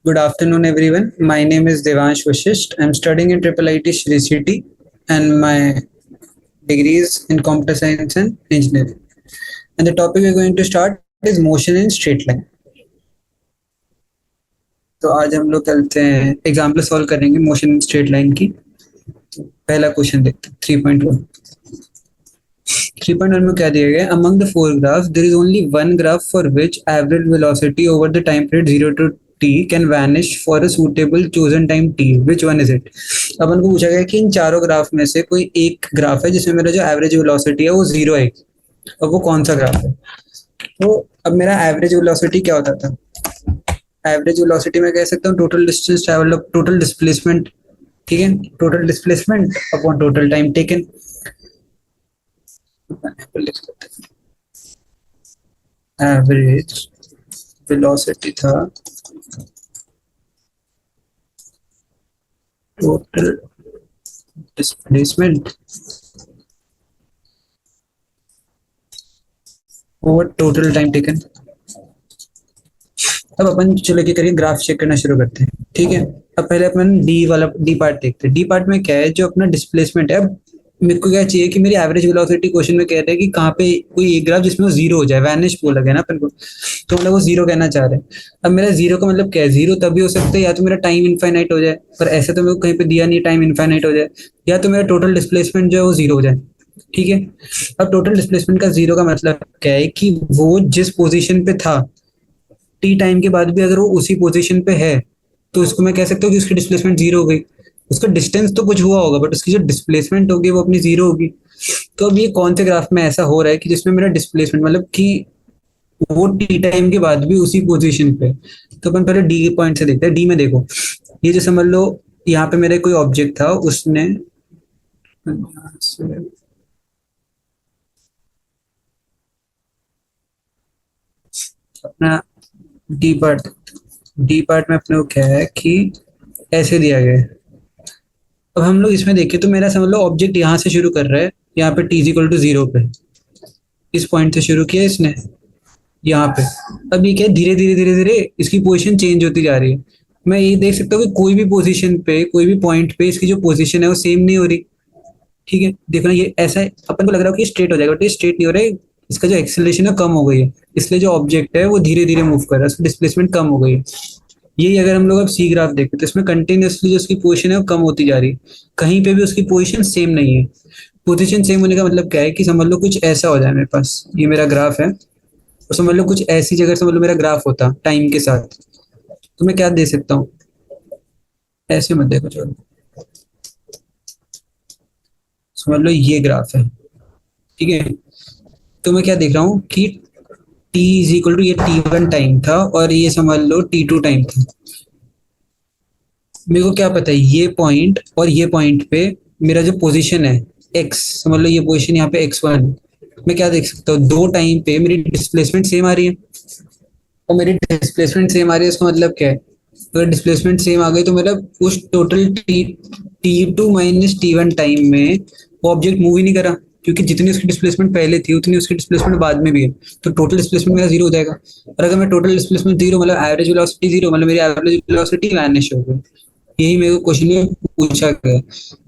Good afternoon, everyone. My name is Devansh Vashisht. I'm studying in Triple IT Shri City, and my degree is in Computer Science and Engineering. And the topic we're going to start is motion in straight line. तो आज हम लोग चलते हैं example solve करेंगे motion in straight line की। पहला question देखते हैं 3.1। 3.1 में क्या दिया गया है? Among the four graphs there is only one graph for which average velocity over the time period 0 to t can vanish for a suitable chosen time t. Which one is it? अपन को पूछा गया कि इन चारों graph में से कोई एक graph है जिसमें मेरा जो एवरेज वेलोसिटी है वो जीरो है, और वो कौन सा ग्राफ है? तो अब मेरा एवरेज वेलोसिटी क्या होता था? एवरेज वेलोसिटी में कह सकता हूँ total distance travel, total displacement. ठीक है, total displacement upon total time taken. Average velocity था total displacement over total time taken. अब अपन चलो क्या करिए, ग्राफ चेक करना शुरू करते हैं। ठीक है, अब पहले अपन डी पार्ट देखते हैं। डी पार्ट में क्या है, जो अपना डिस्प्लेसमेंट है। अब मेरे को क्या चाहिए कि मेरी एवरेज वेलोसिटी क्वेश्चन में कह रहे हैं कि कहाँ पे कोई एक ग्राफ जिसमें वो जीरो हो जाए, वैनिश बोला गया ना अपन को, तो मतलब वो जीरो कहना चाह रहे हैं। अब मेरा जीरो का मतलब क्या है? जीरो तभी हो सकता है या तो मेरा टाइम इनफाइनाइट हो जाए, पर ऐसे तो मेरे को कहीं पे दिया नहीं टाइम इनफाइनाइट हो जाए, या तो मेरा टोटल डिस्प्लेसमेंट जो है वो जीरो हो जाए। ठीक है, अब टोटल डिस्प्लेसमेंट का जीरो का मतलब क्या है कि वो जिस पोजीशन पे था टी टाइम के बाद भी अगर वो उसी पोजीशन पे है, तो इसको मैं कह सकता हूँ कि उसकी डिस्प्लेसमेंट जीरो हो गई। उसका डिस्टेंस तो कुछ हुआ होगा, बट उसकी जो डिस्प्लेसमेंट होगी वो अपनी जीरो होगी। तो अब ये कौन से ग्राफ में ऐसा हो रहा है कि जिसमें मेरा डिस्प्लेसमेंट मतलब कि वो टी टाइम के बाद भी उसी पोजीशन पे? तो अपन पहले डी पॉइंट से देखते हैं। डी में देखो, ये जो समझ लो यहाँ पे मेरा कोई ऑब्जेक्ट था, उसने अपना डी पार्ट में अपने को क्या है कि ऐसे दिया गया है। अब हम लोग इसमें देखें तो मेरा समझ लो ऑब्जेक्ट यहाँ से शुरू कर रहा है, यहाँ पे t is equal to zero पे, इस पॉइंट से शुरू किया इसने यहाँ पे। अब ये क्या है, धीरे धीरे धीरे धीरे इसकी पोजीशन चेंज होती जा रही है। मैं ये देख सकता हूँ कि कोई भी पोजीशन पे, कोई भी पॉइंट पे इसकी जो पोजीशन है वो सेम नहीं हो रही। ठीक है, देखो ना, ये ऐसा है, अपन को लग रहा है कि स्ट्रेट हो जाएगा, बट ये स्ट्रेट नहीं हो रहा है। इसका जो एक्सेलरेशन है कम हो गई है, इसलिए जो ऑब्जेक्ट है वो धीरे धीरे मूव कर रहा है, उसकी डिस्प्लेसमेंट कम हो गई है। यही अगर हम लोग अब सी ग्राफ देखें तो इसमें कंटिन्यूसली जो उसकी पोजीशन है वो कम होती जा रही है, कहीं पे भी उसकी पोजीशन सेम नहीं है। पोजीशन सेम होने का मतलब क्या है कि समझ लो कुछ ऐसा हो जाए, मेरे पास ये मेरा ग्राफ है, और समझ लो कुछ ऐसी जगह समझ लो मेरा ग्राफ होता टाइम के साथ, तो मैं क्या दे सकता हूँ? ऐसे मत देखो, चलो समझ लो ये ग्राफ है। ठीक है, तो मैं क्या देख रहा हूँ कि टी इज इक्वल टू, ये टी वन टाइम था और ये समझ लो टी टू टाइम था। मेरे को क्या पता है ये पॉइंट और ये पॉइंट पे मेरा जो पोजीशन है एक्स, समझ लो ये पोजीशन यहाँ पे एक्स वन। मैं क्या देख सकता हूँ, दो टाइम पे मेरी डिस्प्लेसमेंट सेम आ रही है, और मेरी डिस्प्लेसमेंट सेम आ रही है इसका मतलब क्या है? अगर डिस्प्लेसमेंट सेम आ गई तो मतलब उस total t t two minus t one time में वो ऑब्जेक्ट मूव ही नहीं करा, क्योंकि जितनी उसकी डिस्प्लेसमेंट पहले थी उतनी उसकी डिस्प्लेसमेंट बाद में भी है, तो टोटल डिस्प्लेसमेंट मेरा जीरो हो जाएगा। और अगर मैं टोटल डिस्प्लेसमेंट जीरो मतलब एवरेज वेलोसिटी जीरो, मतलब मेरी एवरेज वेलोसिटी वैनिश हो गई। यही मेरे को क्वेश्चन में पूछा गया।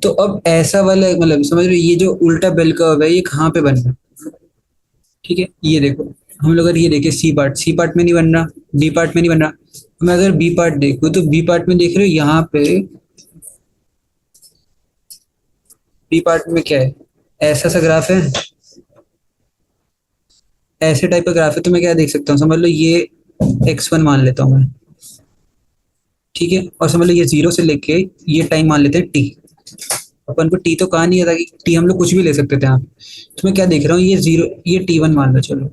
तो अब ऐसा वाला मतलब समझ रहे हो, ये जो उल्टा बेल कर्व है ये कहाँ पे बन रहा है? ठीक है, ये देखो, हम लोग अगर ये देखें सी पार्ट में नहीं बन रहा, बी पार्ट में नहीं बन रहा। मैं अगर बी पार्ट देखूँ तो बी पार्ट में देख रहे हो यहाँ पे, बी पार्ट में क्या है, ऐसा सा ग्राफ है, ऐसे टाइप का ग्राफ है। तो मैं क्या देख सकता हूँ, समझ लो ये एक्स वन मान लेता हूँ मैं। ठीक है, और समझ लो ये जीरो से लेके ये टाइम मान लेते हैं टी। अपन को टी तो कहा नहीं था कि टी हम लोग कुछ भी ले सकते थे यहाँ। तो मैं क्या देख रहा हूँ, ये जीरो, ये टी वन मान लो, चलो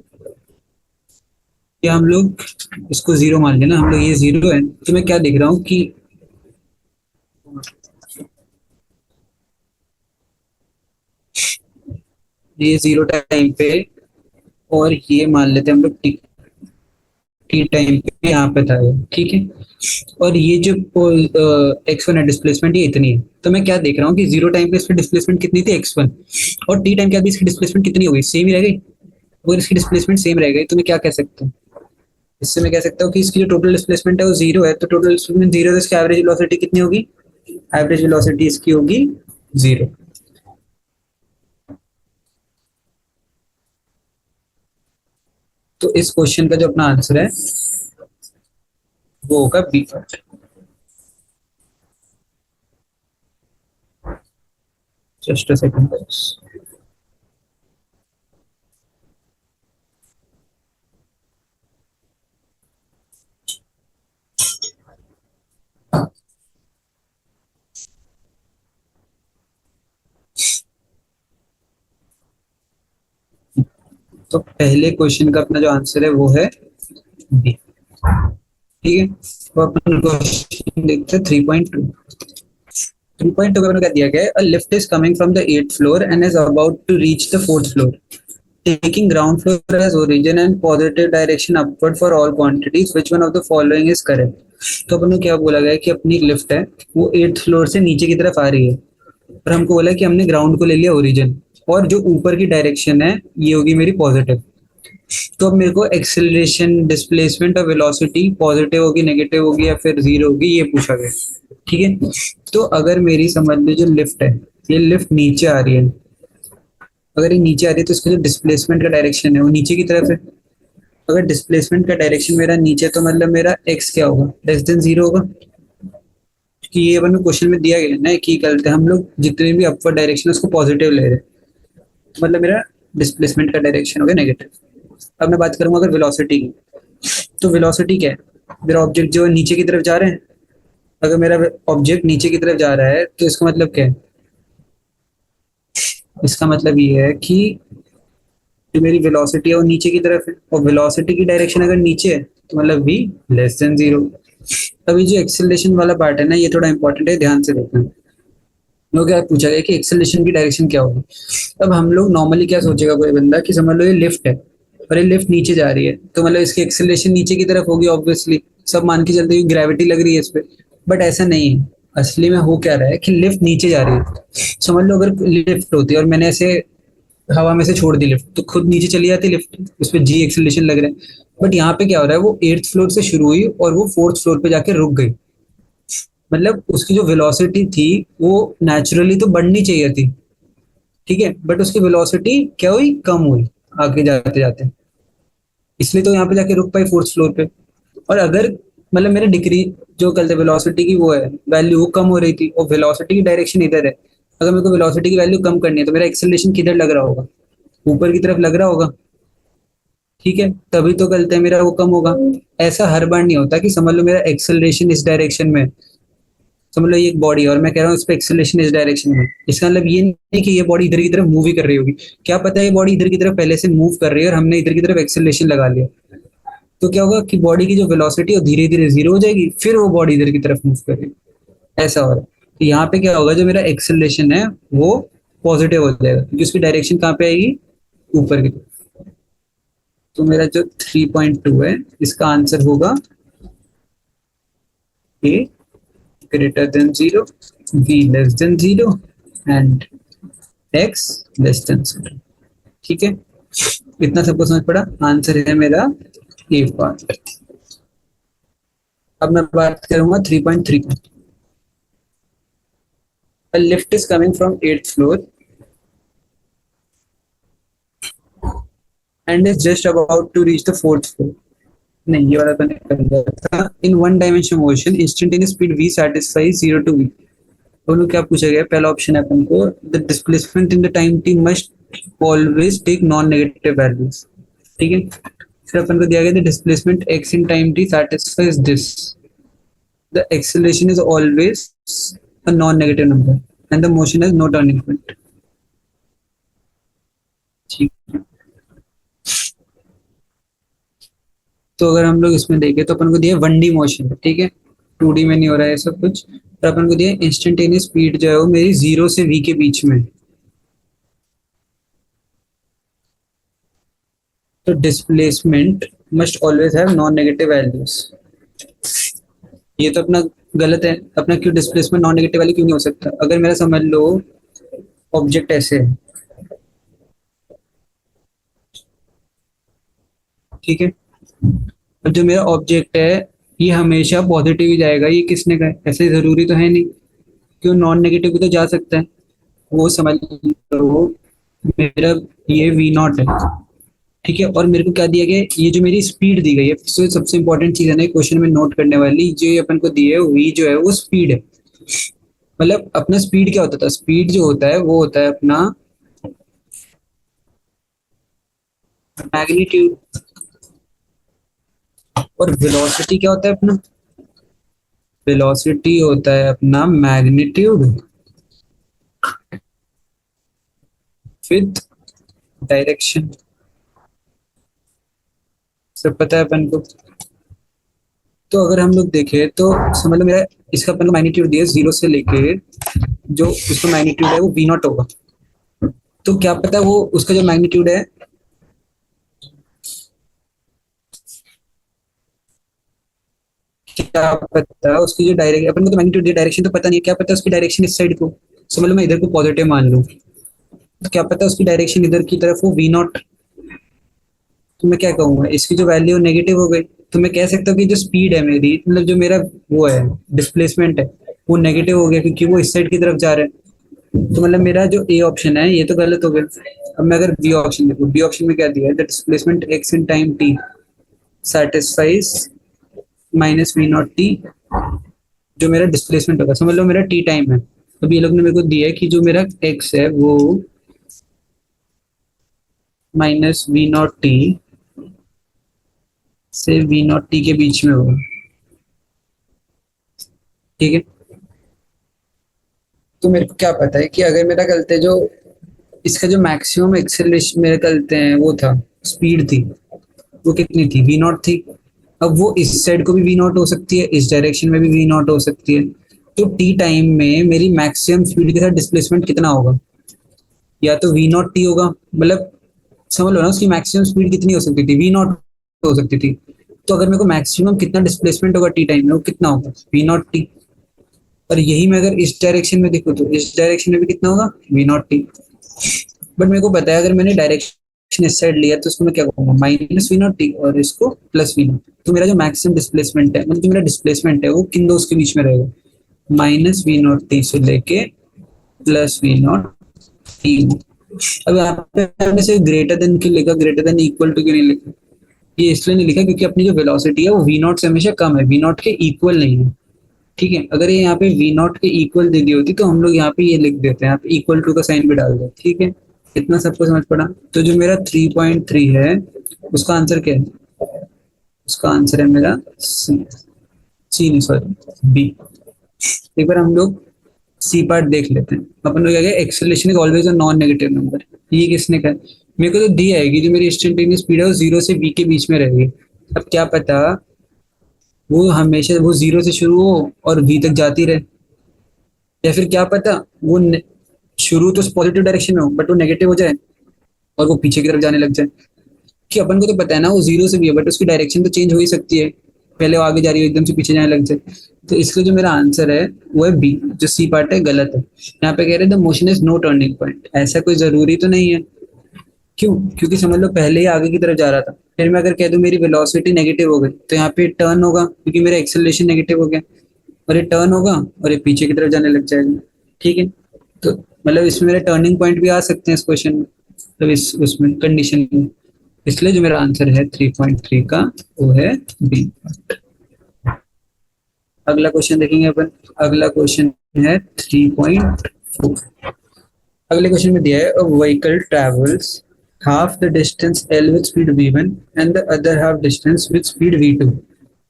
या हम लोग इसको जीरो मान लेना, हम लोग ये जीरो है। तो मैं क्या देख रहा हूँ कि ये जीरो टाइम पे, और ये मान लेते हैं हम लोग टी, टी टाइम पे यहाँ पे था ये। ठीक है, और ये जो एक्स वन है डिस्प्लेसमेंट ये इतनी है। तो मैं क्या देख रहा हूँ कि जीरो टाइम पे इसकी डिस्प्लेसमेंट कितनी थी एक्स वन, और टी टाइम के बाद भी इसकी डिस्प्लेसमेंट कितनी हो गई, सेम ही रह गई। अगर इसकी डिस्प्लेसमेंट सेम रह गई तो मैं क्या कह सकता हूँ इससे मैं कह सकता हूँ कि इसकी जो टोटल डिस्प्लेसमेंट है वो जीरो है, तो टोटल डिस्प्लेसमेंट जीरो, तो इसकी एवरेज वेलोसिटी कितनी होगी? एवरेज वेलोसिटी इसकी होगी जीरो। तो इस क्वेश्चन का जो अपना आंसर है वो होगा B part. Just a second. तो पहले क्वेश्चन का अपना जो आंसर है वो है बी। ठीक है, तो अपन क्वेश्चन देखते हैं 3.2। 3.2 में क्या दिया गया है? A lift is coming from the 8th floor and is about to reach the 4th floor, taking ground floor as origin and positive direction upward for all quantities, which one of the following is correct? तो अपन को क्या बोला गया है कि अपनी lift है वो 8th फ्लोर से नीचे की तरफ आ रही है, और हमको बोला कि हमने ग्राउंड को ले लिया ओरिजिन, और जो ऊपर की डायरेक्शन है ये होगी मेरी पॉजिटिव। तो अब मेरे को एक्सेलरेशन, डिस्प्लेसमेंट और वेलोसिटी पॉजिटिव होगी, नेगेटिव होगी या फिर जीरो होगी, ये पूछा गया। ठीक है, तो अगर मेरी समझ लो जो लिफ्ट है, ये लिफ्ट नीचे आ रही है, अगर ये नीचे आ रही है तो इसका जो डिस्प्लेसमेंट का डायरेक्शन है वो नीचे की तरफ है। अगर डिस्प्लेसमेंट का डायरेक्शन मेरा नीचे, तो मतलब मेरा एक्स क्या होगा? लेस देन जीरो होगा, क्योंकि ये अपन क्वेश्चन में दिया गया है ना कि करते हैं हम लोग जितने भी अपवर्ड डायरेक्शन है उसको पॉजिटिव ले रहे हैं, तो मतलब मेरा डिस्प्लेसमेंट का डायरेक्शन हो गया नेगेटिव। अब मैं बात करूंगा अगर वेलोसिटी की, तो वेलोसिटी क्या है? मेरा ऑब्जेक्ट जो है नीचे की तरफ जा रहे हैं, अगर मेरा ऑब्जेक्ट नीचे की तरफ जा रहा है तो इसका मतलब क्या है? इसका मतलब ये है कि जो मेरी वेलोसिटी है वो नीचे की तरफ है, और वेलोसिटी की डायरेक्शन अगर नीचे है तो मतलब v लेस देन जीरो। अभी जो एक्सेलरेशन वाला पार्ट है ना, ये थोड़ा इंपॉर्टेंट है, ध्यान से देखना। लोग क्या पूछा गया कि एक्सेलरेशन की डायरेक्शन क्या होगी। अब हम लोग नॉर्मली क्या सोचेगा कोई बंदा कि समझ लो ये लिफ्ट है और ये लिफ्ट नीचे जा रही है, तो मतलब इसकी एक्सेलरेशन नीचे की तरफ होगी ऑब्वियसली, सब मान के चलते हैं ग्रेविटी लग रही है इस पे। बट ऐसा नहीं है, असली में हो क्या रहा है कि लिफ्ट नीचे जा रही है। समझ लो अगर लिफ्ट होती है और मैंने ऐसे हवा में से छोड़ दी लिफ्ट, तो खुद नीचे चली जाती लिफ्ट, उस पर जी एक्सेलरेशन लग रहा है। बट यहाँ पे क्या हो रहा है, वो 8th फ्लोर से शुरू हुई और वो 4th फ्लोर पे जाके रुक गई। मतलब उसकी जो वेलोसिटी थी वो नेचुरली तो बढ़नी चाहिए थी, ठीक है, बट उसकी वेलोसिटी क्या हुई? कम हुई आगे जाते जाते, इसलिए तो यहाँ पे जाके रुक पाई 4th फ्लोर पे। और अगर मतलब मेरे डिक्री जो कल वेलोसिटी की वो है वैल्यू वो कम हो रही थी और वेलोसिटी की डायरेक्शन इधर है, अगर मेरे को वेलोसिटी की वैल्यू कम करनी है तो मेरा एक्सेलरेशन किधर लग रहा होगा? ऊपर की तरफ लग रहा होगा। ठीक है, तभी तो गलत है मेरा वो कम होगा। ऐसा हर बार नहीं होता कि समझ लो मेरा एक्सेलरेशन इस डायरेक्शन में, समझ लो ये एक बॉडी है और मैं कह रहा हूँ इस पे एक्सेलरेशन इस डायरेक्शन में, इसका मतलब ये नहीं कि ये बॉडी इधर की तरफ मूव ही कर रही होगी। क्या पता है ये बॉडी इधर की तरफ पहले से मूव कर रही है और हमने इधर की तरफ एक्सेलरेशन लगा लिया, तो क्या होगा कि बॉडी की जो वेलोसिटी है धीरे धीरे जीरो हो जाएगी, फिर वो बॉडी इधर की तरफ मूव करेगी। ऐसा हो रहा है, तो यहाँ पे क्या होगा, जो मेरा एक्सेलरेशन है वो पॉजिटिव हो जाएगा क्योंकि उसकी डायरेक्शन कहाँ पे आएगी? ऊपर की तरफ। तो मेरा जो 3.2 है इसका आंसर होगा a greater than zero, b less than zero and x less than zero. ठीक है, इतना सबको समझ पड़ा? आंसर है मेरा ए पार्ट। अब मैं बात करूंगा 3.3। A lift is coming from 8th floor and is just about to reach the 4th floor. नहीं, ये वाला तो नहीं कर दिया था। In one dimension motion instantaneous speed v satisfies 0 to v। दोनों क्या पूछा गया? पहला ऑप्शन है अपन को the displacement in the time t must always take non negative values. ठीक है, फिर अपन को दिया गया the displacement x in time t satisfies this, the acceleration is always a non-negative number and the motion has no turning point। ठीक है, तो अगर हम लोग इसमें देखें तो अपन को दिया 1D मोशन, ठीक है, 2D में नहीं हो रहा है सब कुछ। और अपन को दिया इंस्टेंटेनियस स्पीड जो है वो मेरी 0 से v के बीच में, तो displacement must always have non negative values. ये तो अपना गलत है, अपना क्यों डिस्प्लेसमेंट नॉन नेगेटिव वैल्यू क्यों नहीं हो सकता? अगर मेरा समझ लो ऑब्जेक्ट ऐसे है, ठीक है, और जो मेरा ऑब्जेक्ट है ये हमेशा पॉजिटिव ही जाएगा, ये किसने कहा? ऐसे जरूरी तो है नहीं, क्यों नॉन नेगेटिव भी तो जा सकता है। वो समझ लो मेरा ये वी नॉट है, ठीक है। और मेरे को क्या दिया गया है, ये जो मेरी स्पीड दी गई है, तो सबसे इंपॉर्टेंट चीज है ना क्वेश्चन में नोट करने वाली, जो ये अपन को दी है वी जो है वो स्पीड है। मतलब अपना स्पीड क्या होता था, स्पीड जो होता है वो होता है अपना मैग्नीट्यूड। और वेलोसिटी क्या होता है अपना? वेलोसिटी होता है अपना मैग्नीट्यूड विद डायरेक्शन। सब पता है अपन को। तो अगर हम लोग देखें तो समझ लो मेरा इसका अपन को मैग्नीट्यूड दिया 0 से लेके जो उसका मैग्नीट्यूड है वो वी नॉट होगा। तो क्या पता वो उसका जो मैग्नीट्यूड है, क्या पता उसकी जो डायरेक्शन, अपन को तो मैग्नीट्यूड दिया, डायरेक्शन तो पता नहीं है, क्या पता उसकी डायरेक्शन इस साइड को, समझ लो मैं इधर को पॉजिटिव मान लूं, तो क्या पता उसकी डायरेक्शन इधर की तरफ हो वी नॉट। तो मैं क्या कहूंगा, इसकी जो वैल्यू नेगेटिव हो गई, तो मैं कह सकता हूँ कि जो स्पीड है मेरी, मतलब जो मेरा वो है डिस्प्लेसमेंट है, वो नेगेटिव हो गया क्योंकि वो इस साइड की तरफ जा रहा है। तो मतलब मेरा जो ए ऑप्शन है ये तो गलत हो गया। अब मैं अगर बी ऑप्शन देखूँ, बी ऑप्शन में क्या दिया है, the displacement x in time t satisfies minus v naught t, जो मेरा डिस्प्लेसमेंट होगा, समझ लो मेरा टी टाइम है। अब ये लोग ने मेरे को दिया है कि जो मेरा एक्स है वो माइनस वी नॉट टी से वी नॉट टी के बीच में होगा, ठीक है। तो मेरे को क्या पता है कि अगर मेरा गलते जो इसका जो मैक्सिमम एक्सेलरेशन मेरे गलते हैं वो था, स्पीड थी, वो कितनी थी, वी नॉट थी। अब वो इस साइड को भी वी नॉट हो सकती है, इस डायरेक्शन में भी वी नॉट हो सकती है। तो टी टाइम में मेरी मैक्सिमम स्पीड के साथ डिस्प्लेसमेंट कितना होगा, या तो वी नॉट टी होगा, मतलब समझ लो ना उसकी मैक्सिमम स्पीड कितनी हो सकती थी, वी नॉट हो सकती थी। तो अगर मेरे को मैक्सिमम कितना डिस्प्लेसमेंट होगा टी टाइम में, वो कितना होगा, वी नॉट टी। और यही मैं अगर इस डायरेक्शन में देखूँ तो इस डायरेक्शन में भी कितना होगा, वी नॉट टी। बट मेरे को पता है अगर मैंने डायरेक्शन इस साइड लिया तो उसको मैं क्या कहूँगा, माइनस वी नॉट टी, और इसको प्लस वी नॉट। तो मेरा जो मैक्सिमम डिस्प्लेसमेंट है, मतलब जो मेरा डिस्प्लेसमेंट है वो किन दो उसके बीच में रहेगा, माइनस वी नॉट टी से लेके प्लस वी नॉट टी। अब यहाँ पे हमने सिर्फ ग्रेटर देन क्यों लिखा, ग्रेटर देन इक्वल टू क्यों नहीं लिखा? ये इसलिए नहीं लिखा क्योंकि अपनी जो वेलोसिटी है वो वी नॉट से हमेशा कम है, वी नॉट के इक्वल नहीं है, ठीक है। अगर ये यहाँ पे वी नॉट के इक्वल दे दी होती तो हम लोग यहाँ पे ये लिख देते हैं, यहाँ पे इक्वल टू का साइन भी डाल देते, ठीक है। इतना सबको समझ पड़ा। तो जो मेरा 3.3 है उसका आंसर क्या है, उसका आंसर है मेरा सी, सी नहीं सॉरी बी। एक बार हम लोग सी पार्ट देख लेते हैं। अपन लोग क्या गया, acceleration is always a non negative number, ये किसने कहा? मेरे को तो दी आएगी जो मेरी इंस्टेंटेनियस स्पीड है वो 0 से v के बीच में रहेगी। अब क्या पता वो हमेशा वो 0 से शुरू हो और v तक जाती रहे, या फिर क्या पता वो शुरू तो पॉजिटिव डायरेक्शन में हो बट वो नेगेटिव हो जाए और वो पीछे की तरफ जाने लग जाए। कि अपन को तो पता है ना वो 0 से भी है बट उसकी डायरेक्शन तो चेंज हो ही सकती है, पहले वो आगे जा रही है एकदम से पीछे जाने लग जाए। तो इसलिए जो मेरा आंसर है वो है बी, जो सी पार्ट है गलत है। यहाँ पे कह रहे हैं the motion is no turning point, ऐसा कोई जरूरी तो नहीं है। क्यों? क्योंकि समझ लो पहले ही आगे की तरफ जा रहा था, फिर मैं अगर कह दूं मेरी वेलोसिटी नेगेटिव हो गई तो यहाँ पे टर्न होगा क्योंकि मेरा एक्सेलरेशन नेगेटिव हो गया, और ये टर्न होगा और ये पीछे की तरफ जाने लग जाएगा, ठीक है। तो मतलब इसमें मेरे टर्निंग पॉइंट भी आ सकते हैं इस क्वेश्चन में, मतलब इस उसमें कंडीशन में। इसलिए जो मेरा आंसर है 3.3 का वो है बी। अगला क्वेश्चन देखेंगे अपन। अगला क्वेश्चन है 3.4। अगले क्वेश्चन में दिया है a vehicle travels half the distance L with speed v1 and the other half distance with speed v2।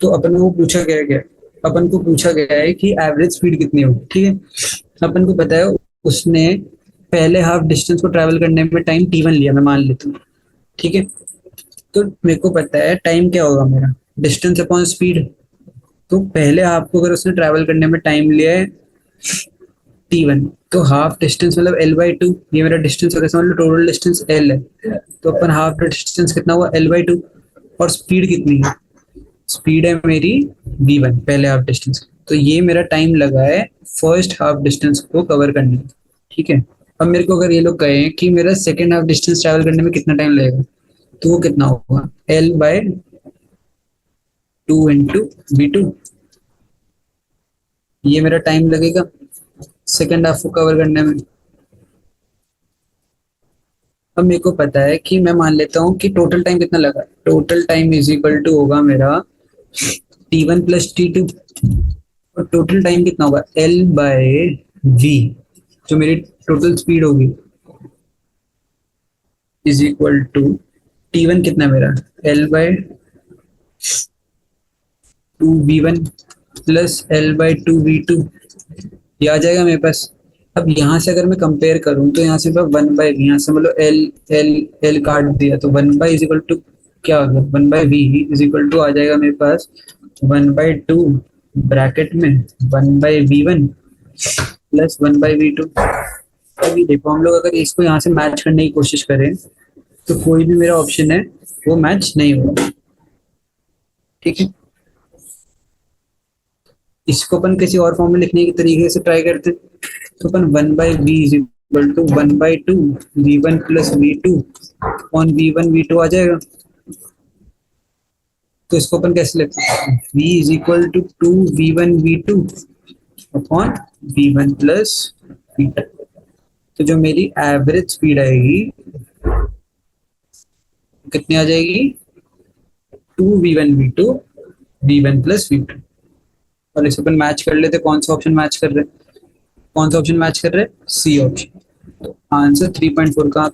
तो अपन को पूछा गया क्या, अपन को पूछा गया है कि एवरेज स्पीड कितनी होगी, ठीक है। अपन को पता है उसने पहले हाफ डिस्टेंस को ट्रैवल करने में टाइम t1 लिया, मैं मान लेता हूँ, ठीक है। तो मेरे को पता है टाइम क्या होगा मेरा, डिस्टेंस अपॉन स्पीड। तो पहले हाफ को अगर उसने ट्रैवल करने में टाइम लिया है t1, तो हाफ डिस्टेंस मतलब l/2, ये मेरा डिस्टेंस होगा, समझ लो टोटल डिस्टेंस l है, तो अपन हाफ डिस्टेंस कितना हुआ l/2। और स्पीड कितनी है, स्पीड है मेरी v1 पहले हाफ डिस्टेंस। तो ये मेरा टाइम लगा है फर्स्ट हाफ डिस्टेंस को कवर करने में, ठीक है। अब मेरे को अगर ये लोग कहें कि मेरा सेकेंड हाफ डिस्टेंस ट्रैवल करने में कितना टाइम लगेगा, तो वो कितना होगा l/2, 2 × v2, ये मेरा टाइम लगेगा सेकेंड हाफ को कवर करने में। अब मेरे को पता है कि मैं मान लेता हूँ कि टोटल टाइम कितना लगा, total time is equal to होगा मेरा t1 प्लस t2, और टोटल टाइम कितना होगा L/v, जो मेरी टोटल स्पीड होगी, इज इक्वल टू t1 कितना है मेरा L/2v1 प्लस L/2v2, ये आ जाएगा मेरे पास। अब यहाँ से अगर मैं कंपेयर करूँ तो यहाँ से मैं 1/v, यहाँ से मतलब एल एल एल काट दिया तो 1/, इज इक्वल टू क्या हो गया 1/v इज इक्वल टू आ जाएगा मेरे पास 1/2 ब्रैकेट में 1/v1 प्लस 1/v2। अभी देखो हम लोग अगर इसको यहाँ से मैच करने की कोशिश करें तो कोई भी मेरा ऑप्शन है वो मैच नहीं होगा, ठीक है। इसको अपन किसी और फॉर्म में लिखने के तरीके से ट्राई करते, तो अपन 1/v is equal to 1/2 v1 plus v2 on v1 v2 आ जाएगा। तो इसको अपन कैसे लिखते हैं, v is equal to 2v1 v2 upon v1 plus v2। तो जो मेरी एवरेज स्पीड आएगी कितनी आ जाएगी 2v1 v2 v1 plus v2। और इसे अपन मैच कर लेते, कौन सा ऑप्शन मैच कर रहे हैं, कौन सा ऑप्शन मैच कर रहे हैं, सी ऑप्शन। तो आंसर 3.4 का,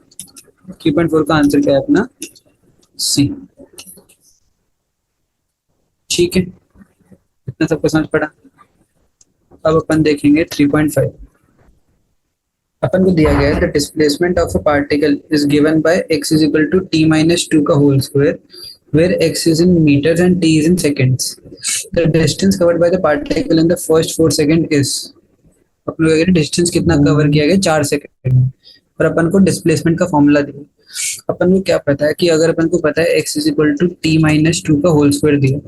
3.4 का आंसर क्या है अपना, सी। ठीक है, इतना सबको समझ पड़ा। अब अपन देखेंगे 3.5। अपन को दिया गया है the displacement of a particle is given by x is equal to t-2 का whole square where x is in meters and t is in seconds. The distance covered by the particle in the first 4 seconds is, अपन लोग distance कितना cover किया गया 4 second में, और अपन को displacement का formula दिया। अपन को क्या पता है कि अगर अपन को पता है x is equal to t-2 का होल स्क्वायर दिया,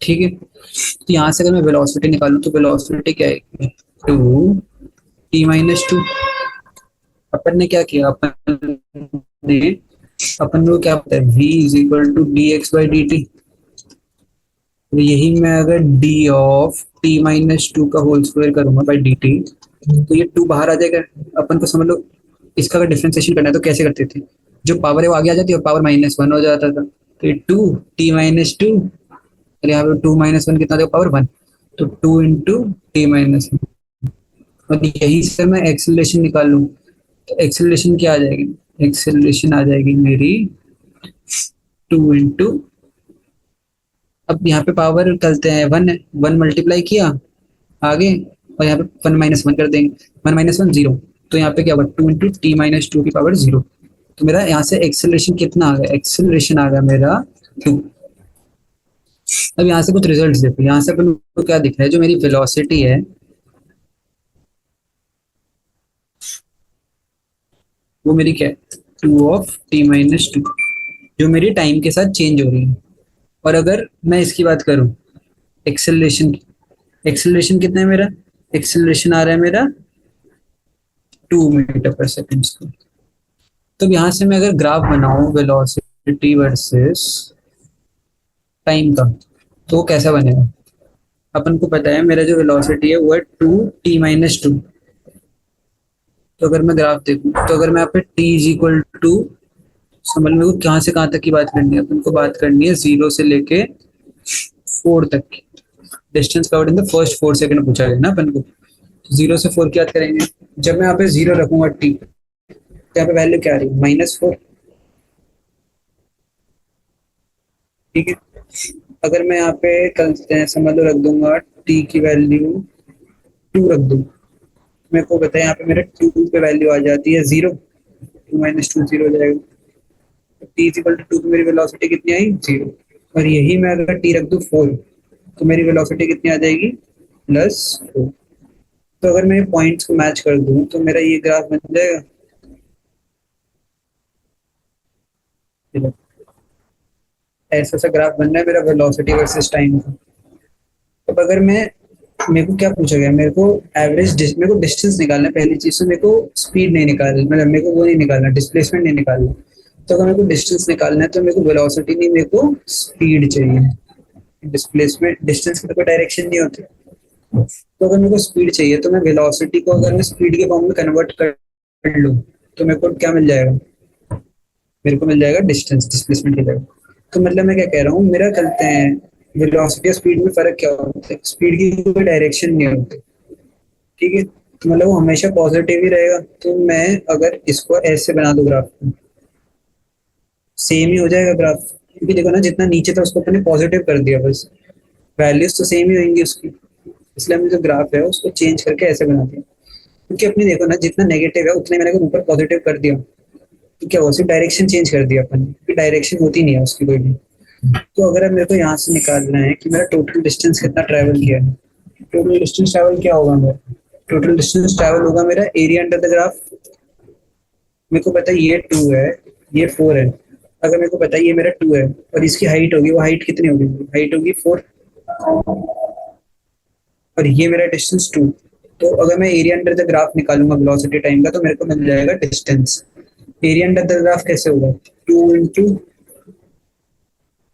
ठीक है। तो यहाँ से अगर मैं वेलोसिटी निकालूं तो वेलोसिटी क्या है 2t-2। अपन ने क्या किया, अपन को क्या पता है v is equal to dx/dt। तो यही मैं अगर d ऑफ t-2 का होल स्क्वायर करूंगा बाय dt तो ये 2 बाहर आ जाएगा। अपन को समझ लो इसका अगर डिफरेंशिएशन करना है तो कैसे करते थे, जो पावर है वो आगे आ जाती है और पावर -1 हो जाता था। तो ये 2t-2 और यहाँ पे 2 - 1 कितना देगा पावर 1, तो 2 × t-1। और यही से मैं एक्सेलरेशन निकाल लूँ तो एक्सेलरेशन क्या आ जाएगी, एक्सेलरेशन आ जाएगी मेरी 2 × अब यहाँ पे पावर करते हैं 1 मल्टीप्लाई किया आगे और यहाँ पे 1 - 1 कर देंगे, 1 - 1 0, तो यहाँ पे क्या होगा 2 × t-2 की पावर 0। तो मेरा यहाँ से एक्सेलरेशन कितना आ गया, एक्सेलरेशन आ गया मेरा 2। अब यहाँ से कुछ रिजल्ट्स देखो, यहाँ से अपन को क्या दिख रहा है, जो मेरी वेलोसिटी है वो मेरी क्या है 2 ऑफ t-2, जो मेरी टाइम के साथ चेंज हो रही है। और अगर मैं इसकी बात करूं एक्सेलरेशन की, एक्सेलरेशन कितना है मेरा, एक्सेलरेशन आ रहा है मेरा 2 मीटर पर सेकेंड स्क्वायर। तो यहाँ से मैं अगर ग्राफ बनाऊं वेलोसिटी वर्सेस टाइम का तो वो कैसा बनेगा, अपन को पता है मेरा जो वेलोसिटी है वो है 2t-2। तो अगर मैं ग्राफ देखूं तो अगर मैं यहाँ पे t इज इक्वल टू, समझ में को कहाँ से कहाँ तक की बात करनी है, अपन को बात करनी है 0 से लेके 4 तक की distance covered in the first 4 second पूछा गया ना अपन को। 0 से 4 की बात करेंगे, जब मैं यहाँ पे 0 रखूंगा t तो यहाँ पे वैल्यू क्या आ रही है -4, ठीक है। अगर मैं यहाँ पे कल समझ लो रख दूंगा t की वैल्यू 2 रख दूंगा, मेरे को पता है यहाँ पे मेरे 2 पे वैल्यू आ जाती है 0, 2 - 2 0 हो जाएगा। t इज इक्वल टू 2 पे मेरी वेलोसिटी कितनी आई 0, और यही मैं अगर t रख दूं 4 तो मेरी वेलोसिटी कितनी आ जाएगी +4। तो अगर मैं पॉइंट्स को मैच कर दूं तो मेरा ये ग्राफ बन जाएगा, ऐसा सा ग्राफ बनना है मेरा वेलोसिटी वर्सेस टाइम का। अब अगर मैं, मेरे को क्या पूछा गया, मेरे को एवरेज, मेरे को डिस्टेंस निकालना है पहली चीज, तो मेरे को स्पीड नहीं निकालना, मतलब मेरे को वो नहीं निकालना, डिस्प्लेसमेंट नहीं निकालना। तो अगर मेरे को डिस्टेंस निकालना है तो मेरे को वेलोसिटी नहीं, मेरे को स्पीड चाहिए। डिस्प्लेसमेंट डिस्टेंस की तो कोई डायरेक्शन नहीं होती। तो अगर मेरे को स्पीड चाहिए तो मैं वेलोसिटी को अगर मैं स्पीड के फॉर्म में कन्वर्ट कर लूँ तो मेरे को क्या मिल जाएगा, मेरे को मिल जाएगा डिस्टेंस डिस्प्लेसमेंट की जगह। तो मतलब मैं क्या कह रहा हूँ, मेरा चलते हैं वेलोसिटी और स्पीड में फर्क क्या होता है, स्पीड की कोई डायरेक्शन नहीं होती। ठीक है, तो मतलब वो हमेशा पॉजिटिव ही रहेगा। तो मैं अगर इसको ऐसे बना दूं ग्राफ को, सेम ही हो जाएगा ग्राफ, क्योंकि देखो ना जितना नीचे था उसको अपने पॉजिटिव कर दिया, बस वैल्यूज तो सेम ही होंगी उसकी। इसलिए हमने जो ग्राफ है उसको चेंज करके ऐसे बना दिया, क्योंकि अपनी देखो ना जितना नेगेटिव है उतने मैंने अगर ऊपर पॉजिटिव कर दिया तो क्या हुआ, सिर्फ डायरेक्शन चेंज कर दिया अपन ने, क्योंकि डायरेक्शन होती नहीं है उसकी कोई भी। तो अगर अब मेरे को यहाँ से निकालना है कि मेरा टोटल डिस्टेंस कितना ट्रैवल किया है, टोटल डिस्टेंस ट्रैवल क्या होगा मेरा, टोटल डिस्टेंस ट्रैवल होगा मेरा एरिया अंडर द ग्राफ। मेरे को पता है ये 2 है, ये 4 है। अगर मेरे को पता है ये मेरा 2 है और इसकी हाइट होगी, वो हाइट कितनी होगी, हाइट होगी 4, और ये मेरा डिस्टेंस 2। तो अगर मैं एरिया अंडर द ग्राफ निकालूंगा वेलोसिटी टाइम का तो मेरे को मिल जाएगा distance. Area under the graph कैसे होगा, 2 into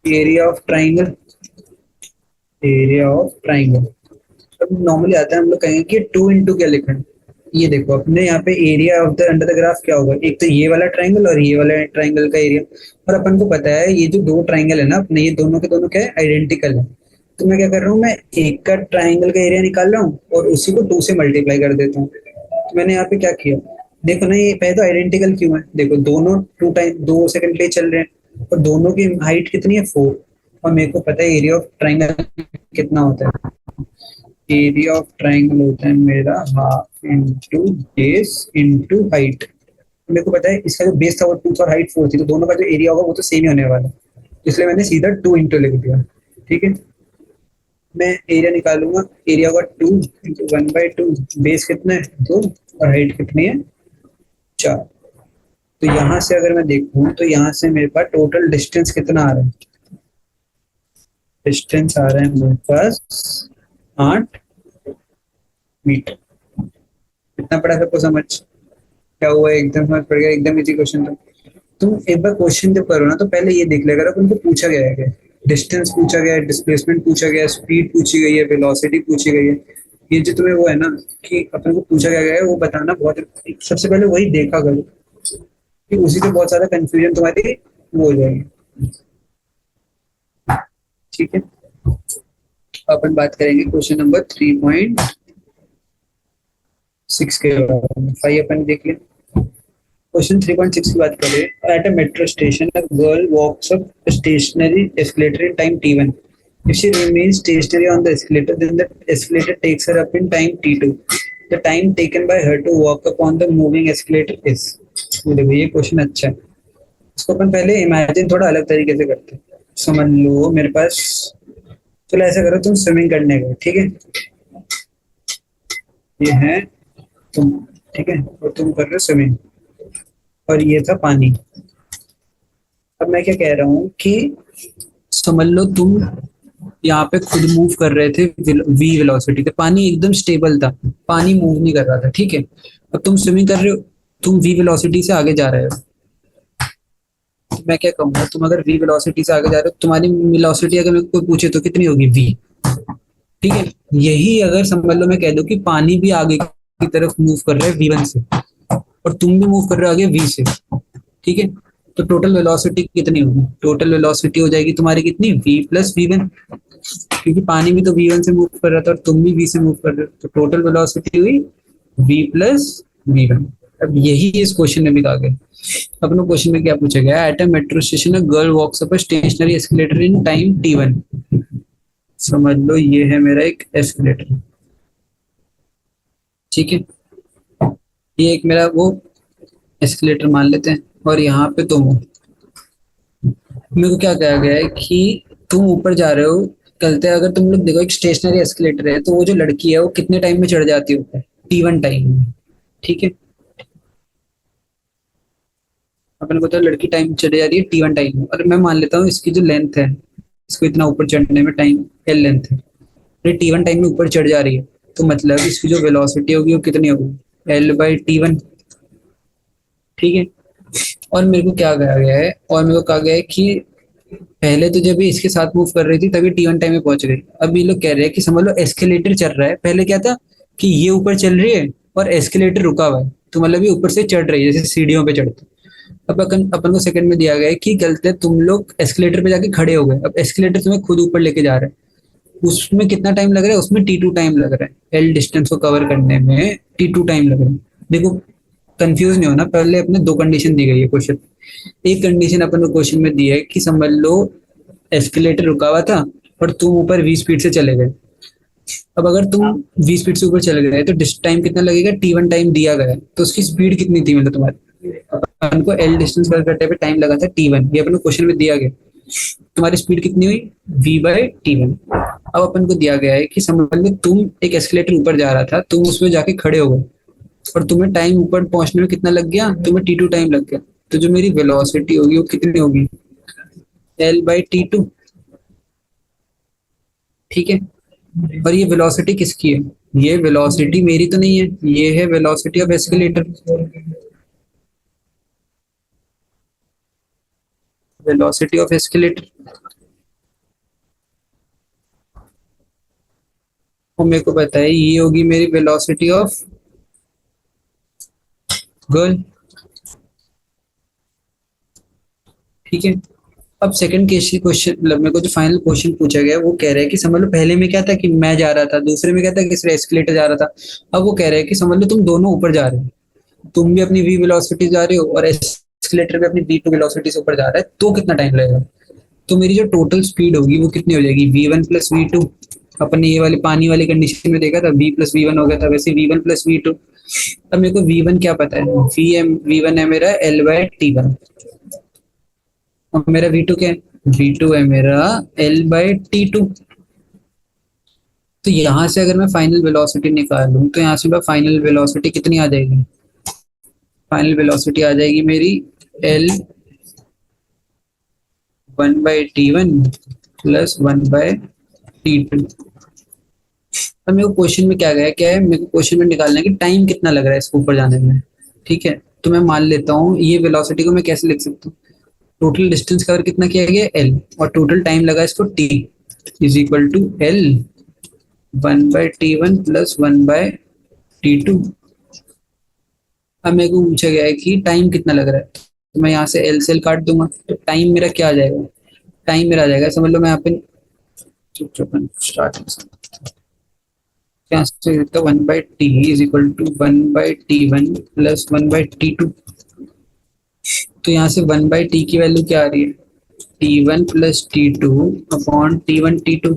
area of triangle, area of triangle. अब नॉर्मली आता है हम लोग कहेंगे कि 2 इंटू क्या लिखा है, ये देखो अपने यहाँ पे area of the under the graph क्या होगा, एक तो ये वाला ट्राइंगल और ये वाला ट्राइंगल का एरिया। और अपन को पता है ये जो दो ट्राइंगल है ना अपने, ये दोनों के दोनों क्या है, आइडेंटिकल है। तो मैं क्या कर रहा हूँ, मैं एक का ट्राइंगल का एरिया निकाल रहा हूँ और उसी को 2 से मल्टीप्लाई कर देता हूँ। तो मैंने यहाँ पे क्या किया, देखो ना ये पहले तो आइडेंटिकल क्यों है, देखो दोनों 2 सेकंड के लिए चल रहे हैं और दोनों की हाइट कितनी है 4, और मेरे को पता है एरिया ऑफ ट्राइंगल कितना होता है, एरिया ऑफ ट्राइंगल होता है मेरा half into base into height. मेरे को पता है इसका जो बेस था वो 2 था और हाइट 4 थी, तो दोनों का जो एरिया होगा वो तो सेम ही होने वाला है, इसलिए मैंने सीधा 2 इंटू लिख दिया। ठीक है, मैं एरिया निकालूंगा, एरिया होगा 2 इंटू 1/2, बेस कितना है 2 और हाइट कितनी है 4। तो यहाँ से अगर मैं देखूँ तो यहाँ से मेरे पास टोटल डिस्टेंस कितना आ रहा है, डिस्टेंस आ रहा है मेरे पास 8 मीटर। कितना पड़ा सबको समझ, क्या हुआ, एकदम समझ पड़ गया, एकदम इजी क्वेश्चन था। तुम एक बार क्वेश्चन जब करो ना तो पहले ये देख लेगा उनको पूछा गया है क्या, डिस्टेंस पूछा गया है, डिस्प्लेसमेंट पूछा गया है, स्पीड पूछी गई है, वेलोसिटी पूछी गई है। ये जो तुम्हें वो है ना कि अपन को पूछा गया है वो बताना बहुत, सबसे पहले वही देखा करो, कि उसी से बहुत ज्यादा कंफ्यूजन तुम्हारी वो हो जाएगी। ठीक है, अपन बात करेंगे क्वेश्चन नंबर 3.6 के बारे में, 5 अपन देख लें। क्वेश्चन 3.6 की बात करें, at a metro station a girl walks up stationary escalator in time t1. If she remains stationary on the escalator, then the escalator takes her up in time t2. The time taken by her to walk up on the moving escalator is. देखो ये question अच्छा है, इसको अपन पहले imagine थोड़ा अलग तरीके से करते हैं। समझ लो मेरे पास, चलो ऐसा करो तुम स्विमिंग करने गए, ठीक है, ये है तुम, ठीक है, और तुम कर रहे हो स्विमिंग और ये था पानी। अब मैं क्या कह रहा हूँ कि समझ लो तुम यहाँ पे खुद मूव कर रहे थे वी वेलोसिटी पे, पानी एकदम स्टेबल था, पानी मूव नहीं कर रहा था, ठीक है। अब तुम स्विमिंग कर रहे हो, तुम वी वेलोसिटी से आगे जा रहे हो। तो मैं क्या कहूँगा, तुम अगर वी वेलोसिटी से आगे जा रहे हो, तुम्हारी वेलोसिटी अगर मेरे को कोई पूछे तो कितनी होगी, वी। ठीक है, यही अगर समझ लो मैं कह दूं कि पानी भी आगे की तरफ मूव कर रहा है v1 से और तुम भी मूव कर रहे हो आगे v से, ठीक है, तो टोटल वेलोसिटी कितनी होगी, टोटल वेलोसिटी हो जाएगी तुम्हारी कितनी, v प्लस v1, क्योंकि पानी भी तो v1 से मूव कर रहा था और तुम भी v से मूव कर रहे हो, तो टोटल वेलोसिटी हुई v प्लस v1। अब यही इस क्वेश्चन में भी कहा गया। अपने क्वेश्चन में क्या पूछा गया, at a metro station a girl walks up a stationary escalator in time t1। समझ लो ये है मेरा एक एस्केलेटर, ठीक है, ये एक मेरा वो एस्केलेटर मान लेते हैं और यहाँ पे तुम हो। मेरे को क्या कहा गया है कि तुम ऊपर जा रहे हो, चलते अगर तुम लोग देखो एक स्टेशनरी एस्केलेटर है तो वो जो लड़की है वो कितने टाइम में चढ़ जाती है ऊपर, t1 टाइम में, ठीक है। अपन को तो लड़की टाइम चढ़ जा रही है t1 टाइम में, और मैं मान लेता हूँ इसकी जो लेंथ है, इसको इतना ऊपर चढ़ने में टाइम l लेंथ है, ये t1 टाइम में ऊपर चढ़ जा रही है, तो मतलब इसकी जो वेलोसिटी होगी वो कितनी होगी, l/t1, ठीक है। और मेरे को क्या कहा गया है, और मेरे को कहा गया है कि पहले तो जब ये इसके साथ मूव कर रही थी तभी T1 टाइम में पहुंच गई। अब ये लोग कह रहे हैं कि समझ लो एस्केलेटर चल रहा है, पहले क्या था कि ये ऊपर चल रही है और एस्केलेटर रुका हुआ है, तो मतलब ये ऊपर से चढ़ रही है जैसे सीढ़ियों पे चढ़ते। अब अपन अपन को सेकंड में दिया गया है कि गलत है, तुम लोग एस्केलेटर पे जाके खड़े हो गए, अब एस्केलेटर तुम्हें खुद ऊपर लेके जा रहा है। उसमें कितना टाइम लग रहा है, उसमें T2 टाइम लग रहा है, एल डिस्टेंस को कवर करने में T2 टाइम लग रहा है। देखो कंफ्यूज नहीं होना, पहले अपने दो कंडीशन दी गई है क्वेश्चन। एक कंडीशन अपन को क्वेश्चन में दी है कि समझ लो एस्केलेटर रुका हुआ था और तुम ऊपर 20 स्पीड से चले गए। अब अगर तुम 20 स्पीड से ऊपर चले गए तो टाइम कितना लगेगा, T1 टाइम दिया गया है, तो उसकी स्पीड कितनी थी मतलब तुम्हारी। अपन को एल डिस्टेंस कवर करते हुए टाइम लगा था T1, ये अपन को क्वेश्चन में दिया गया। तुम्हारी स्पीड कितनी हुई, V/T1। अब अपन को दिया गया है कि समझ लो तुम एक एस्केलेटर ऊपर जा रहा था, तुम उसमें जाके खड़े हो गए और तुम्हें टाइम ऊपर पहुंचने में कितना लग गया, तुम्हें T2 टाइम लग गया। तो जो मेरी वेलोसिटी होगी वो कितनी होगी, L/T2। ठीक है। और ये वेलोसिटी किसकी है, ये वेलोसिटी मेरी तो नहीं है, ये है velocity of escalator. Velocity of escalator, वो मेरे को पता है ये होगी मेरी वेलोसिटी ऑफ गर्ल। ठीक है। अब सेकंड क्वेश्चन मतलब मेरे को जो फाइनल क्वेश्चन पूछा गया वो कह रहा है कि समझ लो पहले में क्या था कि मैं जा रहा था, दूसरे में क्या था कि सिर्फ एस्केलेटर जा रहा था। अब वो कह रहा है कि समझ लो तुम दोनों ऊपर जा रहे हो, तुम भी अपनी वी वेलोसिटी जा रहे हो और एस्केलेटर भी अपनी V2 वेलोसिटी से ऊपर जा रहा है, तो कितना टाइम लगेगा। तो मेरी जो टोटल स्पीड होगी वो कितनी हो जाएगी, V1 + V2। अपन ने ये वाली पानी वाली कंडीशन में देखा था V+V1 हो गया था, वैसे V1 + V2। अब मेरे को V1 क्या पता है, V1 है मेरा L/T1। अब मेरा V2 क्या है, V2 है मेरा L/T2। तो यहाँ से अगर मैं फाइनल वेलोसिटी निकालूं तो यहाँ से मैं फाइनल वेलोसिटी कितनी आ जाएगी, फाइनल वेलोसिटी आ जाएगी मेरी L1/T1 + 1/T2। अब मेरे को क्वेश्चन में क्या है, मेरे को क्वेश्चन में निकालना है कि टाइम कितना लग रहा है इसको ऊपर जाने में। ठीक है। तो मैं मान लेता हूँ ये वेलोसिटी को मैं कैसे लिख सकता हूँ, टोटल डिस्टेंस कवर कितना किया गया L और टोटल टाइम लगा इसको T = L1/T1 + 1/T2। अब मेरे को पूछा गया है कि टाइम कितना लग रहा है, तो मैं यहाँ से L से L काट दूंगा तो टाइम मेरा क्या आ जाएगा, टाइम मेरा आ जाएगा समझ लो मैं यहाँ पे स्टार्ट यहाँ से लिखता हूँ 1/T = 1/T1 + 1/T2। तो यहाँ से 1/T की वैल्यू क्या आ रही है, T1 + T2 upon T1 T2।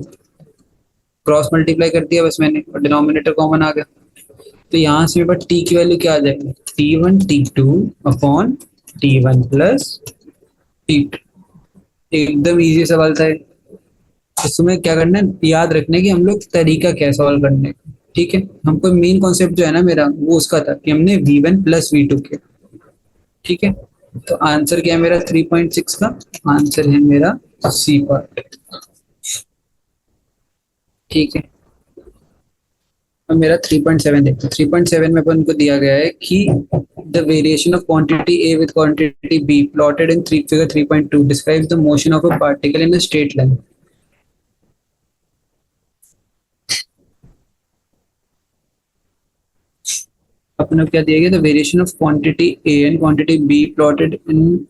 Cross multiply कर दिया बस मैंने और डिनोमिनेटर कॉमन आ गया। तो यहाँ से मेरे पास T की वैल्यू क्या आ जाएगी, T1 T2 upon T1 + T2। एकदम इजी सवाल था। इसमें क्या करना है, याद रखना है कि हम लोग तरीका क्या सॉल्व करने का। ठीक है। हमको मेन कॉन्सेप्ट जो है ना मेरा वो उसका था कि हमने V1 + V2 किया। ठीक है। तो आंसर क्या है मेरा 3.6 का, आंसर है मेरा सी पार्ट। ठीक है। अब मेरा 3.7 देखो, 3.7 में अपन को दिया गया है कि the variation of quantity A with quantity B plotted in figure 3.2 describes the motion of a particle in a straight line. अपन को क्या दिया गया, the variation of quantity A and quantity B plotted in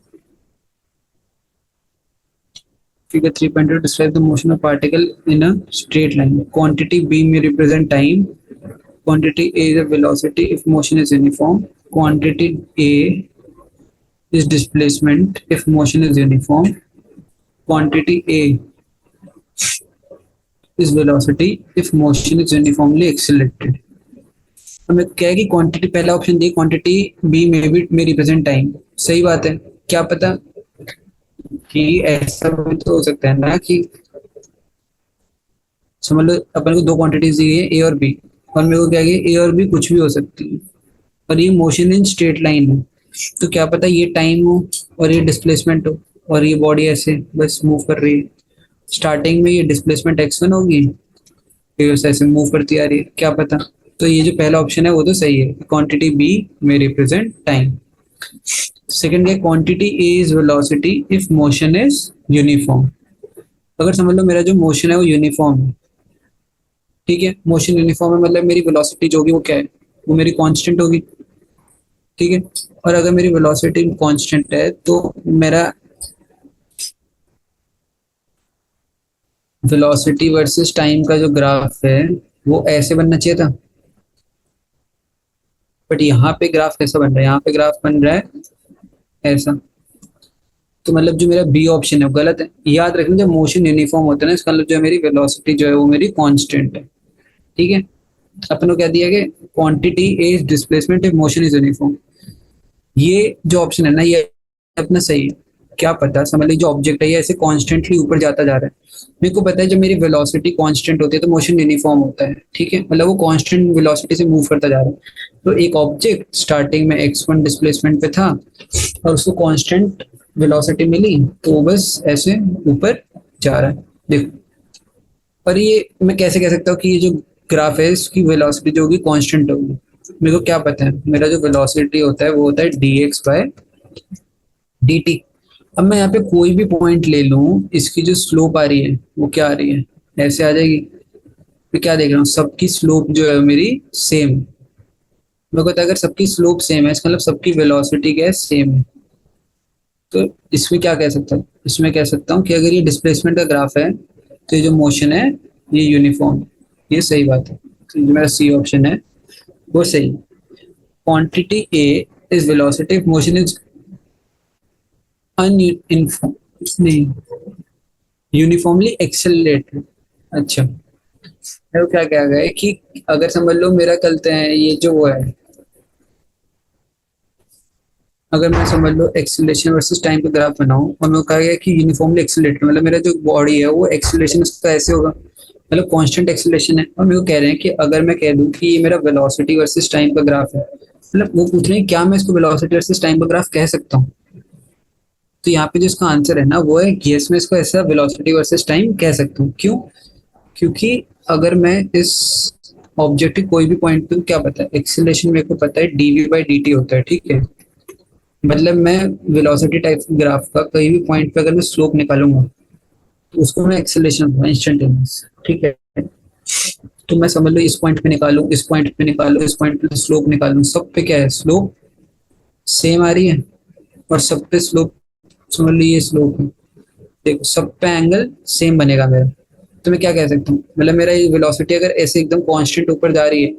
figure 3.2 describe the motion of particle in a straight line. Quantity B may represent time. Quantity A is the velocity if motion is uniform. Quantity A is displacement if motion is uniform. Quantity A is velocity if motion is uniformly accelerated. हमें क्या है कि quantity पहला option दी, quantity B में represent time. सही बात है। क्या पता कि ऐसा भी तो हो सकता है ना कि समझ लो अपन को दो क्वांटिटीज दी गई है ए और बी, और मेरे को क्या है ए और बी कुछ भी हो सकती है और ये मोशन इन स्ट्रेट लाइन है। तो क्या पता ये टाइम हो और ये डिस्प्लेसमेंट हो और ये बॉडी ऐसे बस मूव कर रही है। स्टार्टिंग में ये डिस्प्लेसमेंट x1 होगी, फिर ऐसे मूव करती आ रही है, क्या पता। तो ये जो पहला ऑप्शन है वो तो सही है, क्वांटिटी बी में रिप्रेजेंट टाइम। सेकंड है quantity A is velocity if motion is uniform. अगर समझ लो मेरा जो मोशन है वो यूनिफॉर्म है, ठीक है, मोशन यूनिफॉर्म है मतलब मेरी वेलोसिटी जो होगी वो क्या है, वो मेरी कांस्टेंट होगी, ठीक है। और अगर मेरी वेलोसिटी कांस्टेंट है तो मेरा वेलोसिटी वर्सेस टाइम का जो ग्राफ है वो ऐसे बनना चाहिए था, बट यहाँ पे ग्राफ कैसा बन रहा है, यहाँ पे ग्राफ बन रहा है ऐसा। तो मतलब जो मेरा बी ऑप्शन है वो गलत है। याद रखना जब मोशन यूनिफॉर्म होता है ना, इसका मतलब जो है मेरी वेलोसिटी जो है वो मेरी कांस्टेंट है, ठीक है। अपन को क्या दिया गया, quantity is displacement if motion is uniform. ये जो ऑप्शन है ना ये अपना सही है। क्या पता समझ लीजिए जो ऑब्जेक्ट है ये ऐसे कॉन्स्टेंटली ऊपर जाता जा रहा है, मेरे को पता है जब मेरी वेलोसिटी कांस्टेंट होती है तो मोशन यूनिफॉर्म होता है, ठीक है, मतलब वो कांस्टेंट वेलोसिटी से मूव करता जा रहा है। तो एक ऑब्जेक्ट स्टार्टिंग में x1 डिस्प्लेसमेंट पे था और उसको कांस्टेंट वेलोसिटी मिली तो वो बस ऐसे ऊपर जा रहा है, देखो। पर ये मैं कैसे कह सकता हूँ कि ये जो ग्राफ है इसकी वेलोसिटी जो होगी कांस्टेंट होगी, मेरे को क्या पता है मेरा जो वेलोसिटी होता है वो होता है dx/dt। अब मैं यहाँ पे कोई भी पॉइंट ले लूँ, इसकी जो स्लोप आ रही है वो क्या आ रही है, ऐसे आ जाएगी। मैं क्या देख रहा हूँ, सबकी स्लोप जो है मेरी सेम। मेरे को पता है अगर सबकी स्लोप सेम है इसका मतलब सबकी वेलोसिटी क्या है, सेम है। तो इसमें क्या कह सकता हूँ, इसमें कह सकता हूँ कि अगर ये डिस्प्लेसमेंट का ग्राफ है तो ये जो मोशन है ये यूनिफॉर्म, ये सही बात है। तो जो मेरा सी ऑप्शन है वो सही। Quantity A is velocity of motion is uninformed, नहीं, यूनिफॉर्मली एक्सेलरेटेड। अच्छा, मेरे को क्या कहा गया है कि अगर समझ लो मेरा चलते हैं ये जो वो है, अगर मैं समझ लो एक्सेलरेशन वर्सेस टाइम का ग्राफ बनाऊं और मेरे को कहा गया कि यूनिफॉर्मली एक्सेलरेटेड मतलब मेरा जो बॉडी है वो एक्सेलरेशन उसका ऐसे होगा, मतलब कांस्टेंट एक्सेलरेशन है। और मेरे को कह रहे हैं कि अगर मैं कह दूं कि ये मेरा वेलोसिटी वर्सेस टाइम का ग्राफ है, मतलब वो पूछ रहे हैं क्या मैं इसको वेलोसिटी वर्सेस टाइम का ग्राफ कह सकता हूँ। तो यहाँ पे जो इसका आंसर है ना वो है यस, मैं इसको ऐसा वेलोसिटी वर्सेस टाइम कह सकता हूँ। क्यों? क्योंकि अगर मैं इस ऑब्जेक्टिव कोई भी पॉइंट पे, क्या पता है एक्सेलरेशन मेरे को पता है dv/dt होता है, ठीक है। मतलब मैं वेलोसिटी टाइप ग्राफ का कहीं भी पॉइंट पे अगर मैं स्लोप निकालूंगा तो उसको मैं एक्सेलरेशन इंस्टेंटेनियस, ठीक है। तो मैं समझ लो इस पॉइंट पे निकालूं, इस पॉइंट पे निकालूं, इस पॉइंट पे स्लोप निकालूं, सब पे क्या है स्लोप सेम आ रही है। और सब पे स्लोप, समझ लो ये स्लोप है, देखो सब पे एंगल सेम बनेगा मेरा। तो मैं क्या कह सकता हूँ, मतलब मेरा ये वेलोसिटी अगर ऐसे एकदम कांस्टेंट ऊपर जा रही है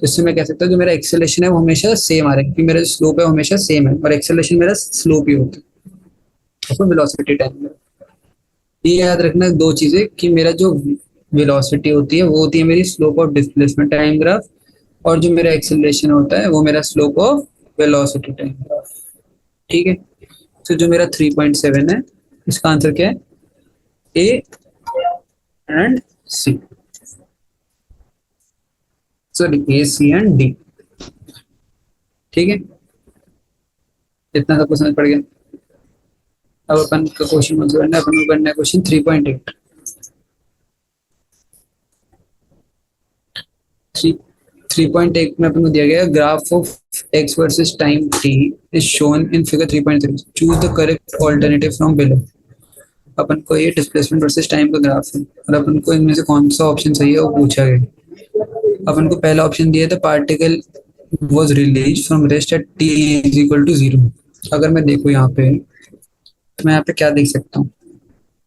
तो इससे मैं कह सकता हूँ जो मेरा एक्सेलरेशन है वो हमेशा सेम आ रहा है, क्योंकि मेरा जो स्लोप है वो हमेशा सेम है और एक्सेलरेशन मेरा स्लोप ही होता है, तो वेलोसिटी टाइम। ये याद रखना दो चीजें कि मेरा जो वेलोसिटी होती है वो होती है मेरी slope of displacement time graph, और जो मेरा एक्सेलरेशन होता है वो मेरा slope of velocity time graph, ठीक है। तो जो मेरा 3.7 है इसका आंसर क्या है, A and C, sorry A C and D, ठीक है। इतना सबको समझ पड़ गया। अब अपन का क्वेश्चन कौन सा करना है, अपन को करना है क्वेश्चन 3.8। थ्री 3.8 में अपन को दिया गया graph of x versus time t is shown in figure 3.3, choose the correct alternative from below. अपन को ये डिस्प्लेसमेंट वर्सेस टाइम का ग्राफ है और अपन को इनमें से कौन सा ऑप्शन सही है वो पूछा गया। अपन को पहला ऑप्शन दिया था particle was release from rest at t is equal to 0। अगर मैं देखूँ यहाँ पे तो मैं यहाँ पे क्या देख सकता हूँ,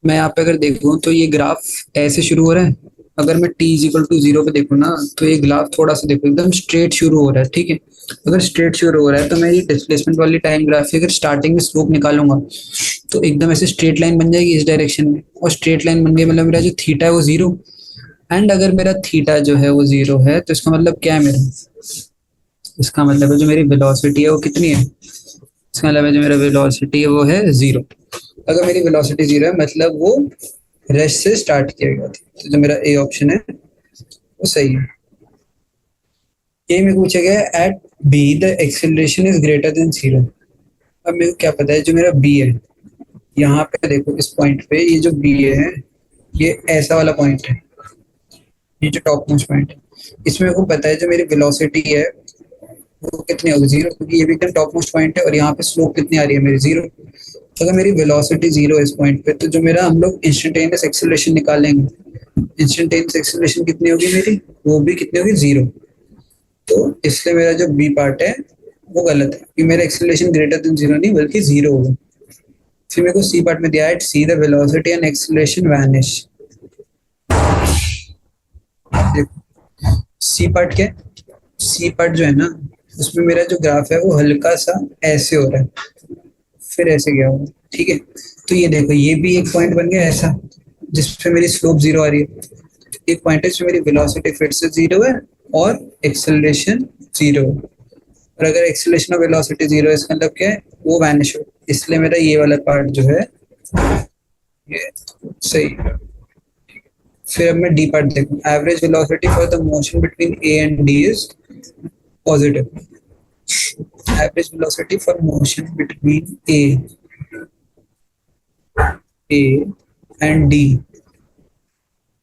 मैं यहाँ पे अगर देखूँ तो ये ग्राफ ऐसे शुरू हो रहा है। अगर मैं टी इज इक्वल टू 0 पे देखूँ ना तो ये ग्राफ थोड़ा सा देखो एकदम स्ट्रेट शुरू हो रहा है, ठीक है। अगर स्ट्रेट शुरू हो रहा है तो मैं ये डिस्प्लेसमेंट वाली टाइम ग्राफ की अगर स्टार्टिंग में स्लोप निकालूंगा तो एकदम ऐसे स्ट्रेट लाइन बन जाएगी इस डायरेक्शन में, और स्ट्रेट लाइन बन गई मतलब मेरा जो थीटा है वो 0। एंड अगर मेरा थीटा जो है वो 0 है तो इसका मतलब क्या है मेरा, इसका मतलब है जो मेरी वेलोसिटी है वो कितनी है, इसका मतलब है जो मेरा वेलोसिटी है वो है 0। अगर मेरी वेलोसिटी 0 है मतलब वो रेस्ट से स्टार्ट किया गया था, तो जो मेरा ए ऑप्शन है वो सही है। ये मेरे को पूछा गया है at B the acceleration is greater than 0। अब मेरे को क्या पता है जो मेरा बी है, यहाँ पे देखो इस पॉइंट पे ये जो बी है ये ऐसा वाला पॉइंट है, ये जो टॉप मोस्ट पॉइंट है, इसमें मेरे को पता है जो मेरी वेलोसिटी है वो कितनी होगी 0, क्योंकि ये भी एकदम टॉप मोस्ट पॉइंट है और यहाँ पे स्लोप कितनी आ रही है मेरी 0। अगर मेरी वेलोसिटी जीरो है इस पॉइंट पे, तो जो मेरा हम लोग इंस्टेंटेनियस एक्सेलरेशन निकालेंगे, इंस्टेंटेनियस एक्सेलरेशन कितनी होगी मेरी, वो भी कितनी होगी, जीरो। तो इसलिए मेरा जो बी पार्ट है वो गलत है, कि मेरा एक्सेलरेशन ग्रेटर देन जीरो नहीं बल्कि जीरो होगा। फिर मेरे को सी पार्ट में दिया है, see the velocity and acceleration vanish. देखो सी पार्ट क्या है, सी पार्ट जो है ना, उसमें मेरा जो ग्राफ है वो हल्का सा ऐसे हो रहा है, फिर ऐसे गया होगा, ठीक है। तो ये देखो, ये भी एक पॉइंट बन गया ऐसा जिसपे मेरी स्लोप जीरो आ रही है। एक पॉइंट है जिसमें मेरी वेलोसिटी फिर से जीरो है और एक्सेलरेशन जीरो है। और अगर एक्सेलरेशन और वेलोसिटी जीरो है, इसका मतलब क्या है, वो वैनिश हो, इसलिए मेरा ये वाला पार्ट जो है ये सही है। फिर अब मैं डी पार्ट देखूं, average velocity for the motion between A and D is positive. Average velocity for motion between A and D,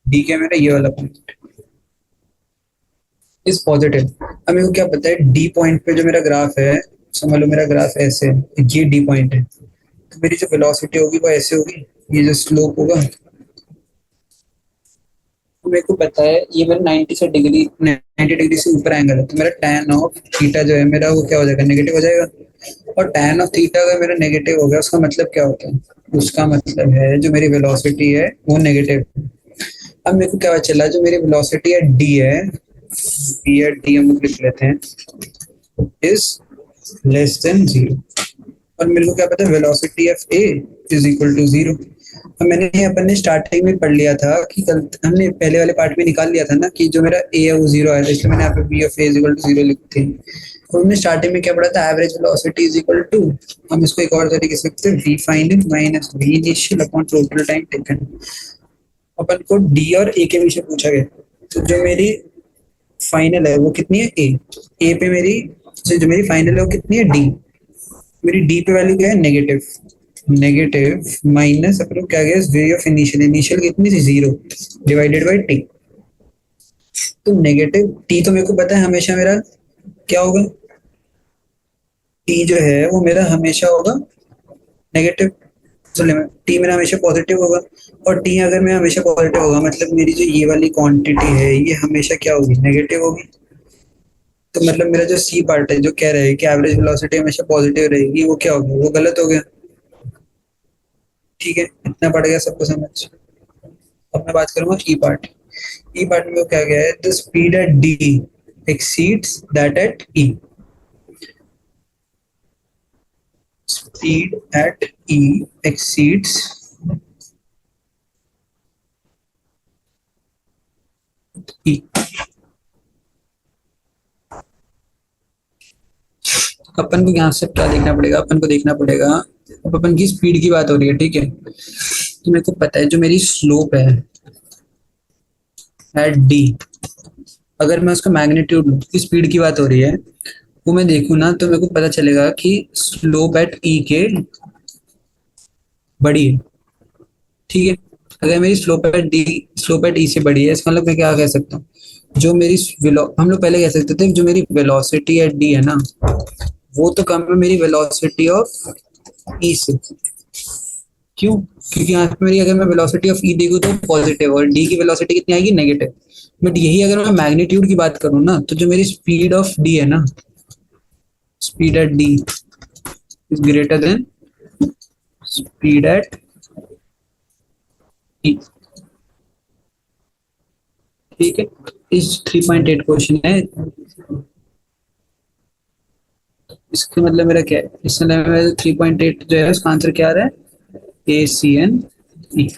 D क्या मेरा ये वाला पॉइंट इज पॉजिटिव। अब मेरे को क्या पता है, डी पॉइंट पे जो मेरा ग्राफ है, समझ लो मेरा ग्राफ ऐसे है, ये डी पॉइंट है, तो मेरी जो वेलोसिटी होगी वो ऐसे होगी, ये जो स्लोप होगा, तो मेरे को पता है ये मेरा 90 डिग्री से ऊपर एंगल है, तो मेरा tan ऑफ थीटा जो है मेरा वो क्या हो जाएगा, नेगेटिव हो जाएगा। और tan ऑफ थीटा अगर मेरा नेगेटिव हो गया, उसका मतलब क्या होता है, उसका मतलब है जो मेरी वेलोसिटी है वो नेगेटिव है। अब मेरे को क्या चला, जो मेरी वेलोसिटी है डी है, बी या डी हम लोग लिख लेते हैं, इज लेस देन जीरो। और मेरे को क्या पता है, velocity of A is equal to zero. और मैंने अपन ने स्टार्टिंग में पढ़ लिया था कि कल हमने पहले वाले पार्ट में निकाल लिया था ना कि जो मेरा ए है वो जीरो आया था, इसलिए मैंने यहाँ पे b of A is equal to zero लिखते हैं। और हमने स्टार्टिंग में क्या पढ़ा था, average velocity is equal to, हम इसको एक और तरीके से लिखते हैं, v final minus v initial upon total time taken. अपन को डी और ए के विषय पूछा गया, तो जो मेरी फाइनल है वो कितनी है, ए पे मेरी जो मेरी फाइनल है वो कितनी है, डी। मेरी डी पे वैल्यू क्या है, नेगेटिव, नेगेटिव माइनस अपने क्या गया, वे ऑफ इनिशियल, इनिशियल कितनी थी, जीरो, डिवाइडेड बाय टी। तो नेगेटिव टी तो मेरे को पता है हमेशा मेरा क्या होगा, टी जो है वो मेरा हमेशा होगा नेगेटिव, टी मेरा हमेशा पॉजिटिव होगा। और टी अगर मेरा हमेशा पॉजिटिव होगा, मतलब मेरी जो ये वाली क्वांटिटी है ये हमेशा क्या होगी, नेगेटिव होगी। तो मतलब मेरा जो सी पार्ट है जो कह रहा है कि एवरेज वेलोसिटी हमेशा पॉजिटिव रहेगी, वो क्या हो गया, वो गलत हो गया। ठीक है, इतना पड़ गया सबको समझ। अब मैं बात करूंगा ई पार्ट। ई पार्ट में वो क्या गया है, the speed at d exceeds that at e. Speed at e exceeds e. अपन को यहाँ से क्या देखना पड़ेगा, अपन को देखना पड़ेगा, अब अपन की स्पीड की बात हो रही है, ठीक है। तो मेरे को पता है जो मेरी स्लोप है एट डी, अगर मैं उसका मैग्नीट्यूड लूँ, की स्पीड की बात हो रही है, वो मैं देखूँ ना, तो मेरे को पता चलेगा कि स्लोप एट ई के बड़ी है, ठीक है। अगर मेरी स्लोप एट ई से बड़ी है, इसका मतलब मैं क्या कह सकता हूँ, जो मेरी हम लोग पहले कह सकते थे जो मेरी वेलोसिटी एट डी है ना, वो तो कम है मेरी वेलोसिटी ऑफ ई से। क्यों, क्योंकि यहाँ पे मेरी अगर मैं वेलोसिटी ऑफ ई देखूँ तो पॉजिटिव, और डी की वेलोसिटी कितनी आएगी, नेगेटिव। बट यही अगर मैं मैग्नीट्यूड की बात करूँ ना, तो जो मेरी स्पीड ऑफ डी है ना, speed at d is greater than speed at e, ठीक है। इस 3.8 क्वेश्चन है, इसका मतलब मेरा क्या है, इसका मतलब मेरा 3.8 जो है उसका आंसर क्या आ रहा है, ए सी एन ई,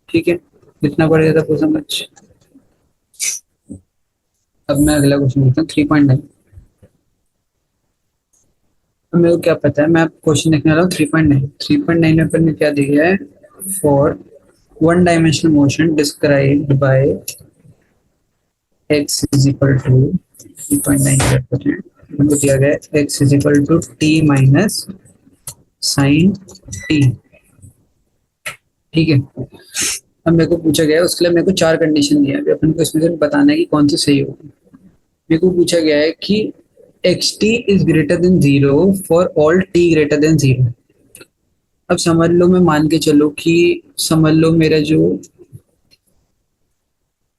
ठीक है। इतना पड़ गया था आपको समझ। अब मैं अगला क्वेश्चन लिखता हूँ 3.9। मेरे को क्या पता है, मैं क्वेश्चन लिखने वाला हूँ 3.9। 3.9 में अपन ने क्या दिया है, for one dimensional motion described by x is equal to 3.9, हमको दिया गया है x is equal to t minus sine t, ठीक है। अब मेरे को पूछा गया है, उसके लिए मेरे को 4 कंडीशन दिया है, अभी अपन को इसमें से बताना है कि कौन सी सही होगी। मेरे को पूछा गया है कि xt is greater than zero for all t greater than zero, अब समझ लो, मैं मान के चलो कि समझ लो मेरा जो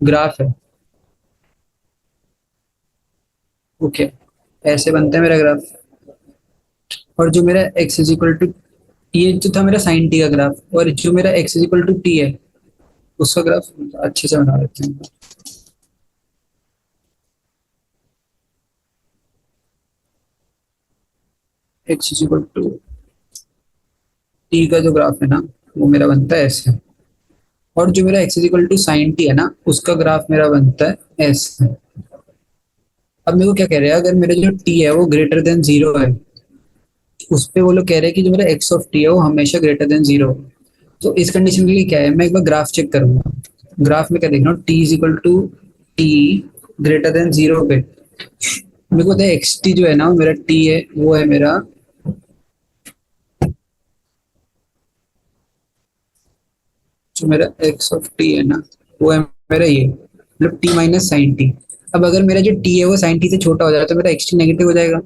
ग्राफ है, ओके, ऐसे बनता है मेरा ग्राफ। और जो मेरा एक्स इज इक्वल टू, ये जो था मेरा साइन टी का ग्राफ, और जो मेरा x is equal to t है उसका ग्राफ अच्छे से बना लेते हैं। X is equal to t का जो ग्राफ है ना, वो मेरा बनता है ऐसे। और जो मेरा x is equal to sine t है ना, उसका ग्राफ मेरा बनता है ऐसे। अब मेरे को क्या कह रहे हैं, अगर मेरा जो टी है वो ग्रेटर देन जीरो है, उस पे वो लोग कह रहे हैं कि जो मेरा एक्स ऑफ टी है वो हमेशा ग्रेटर देन जीरो है। तो इस कंडीशन के लिए क्या है, मैं एक बार ग्राफ चेक करूंगा। ग्राफ में क्या देख रहा हूँ, t is equal to t greater than zero पे मेरे को एक्स टी जो है ना, वो मेरा टी है, वो है मेरा, जो मेरा एक्स ऑफ टी है ना, वो है मेरा ये, मतलब टी माइनस साइन टी। अब अगर मेरा जो टी है वो साइन टी से छोटा हो जाए तो मेरा एक्स टी नेगेटिव हो जाएगा।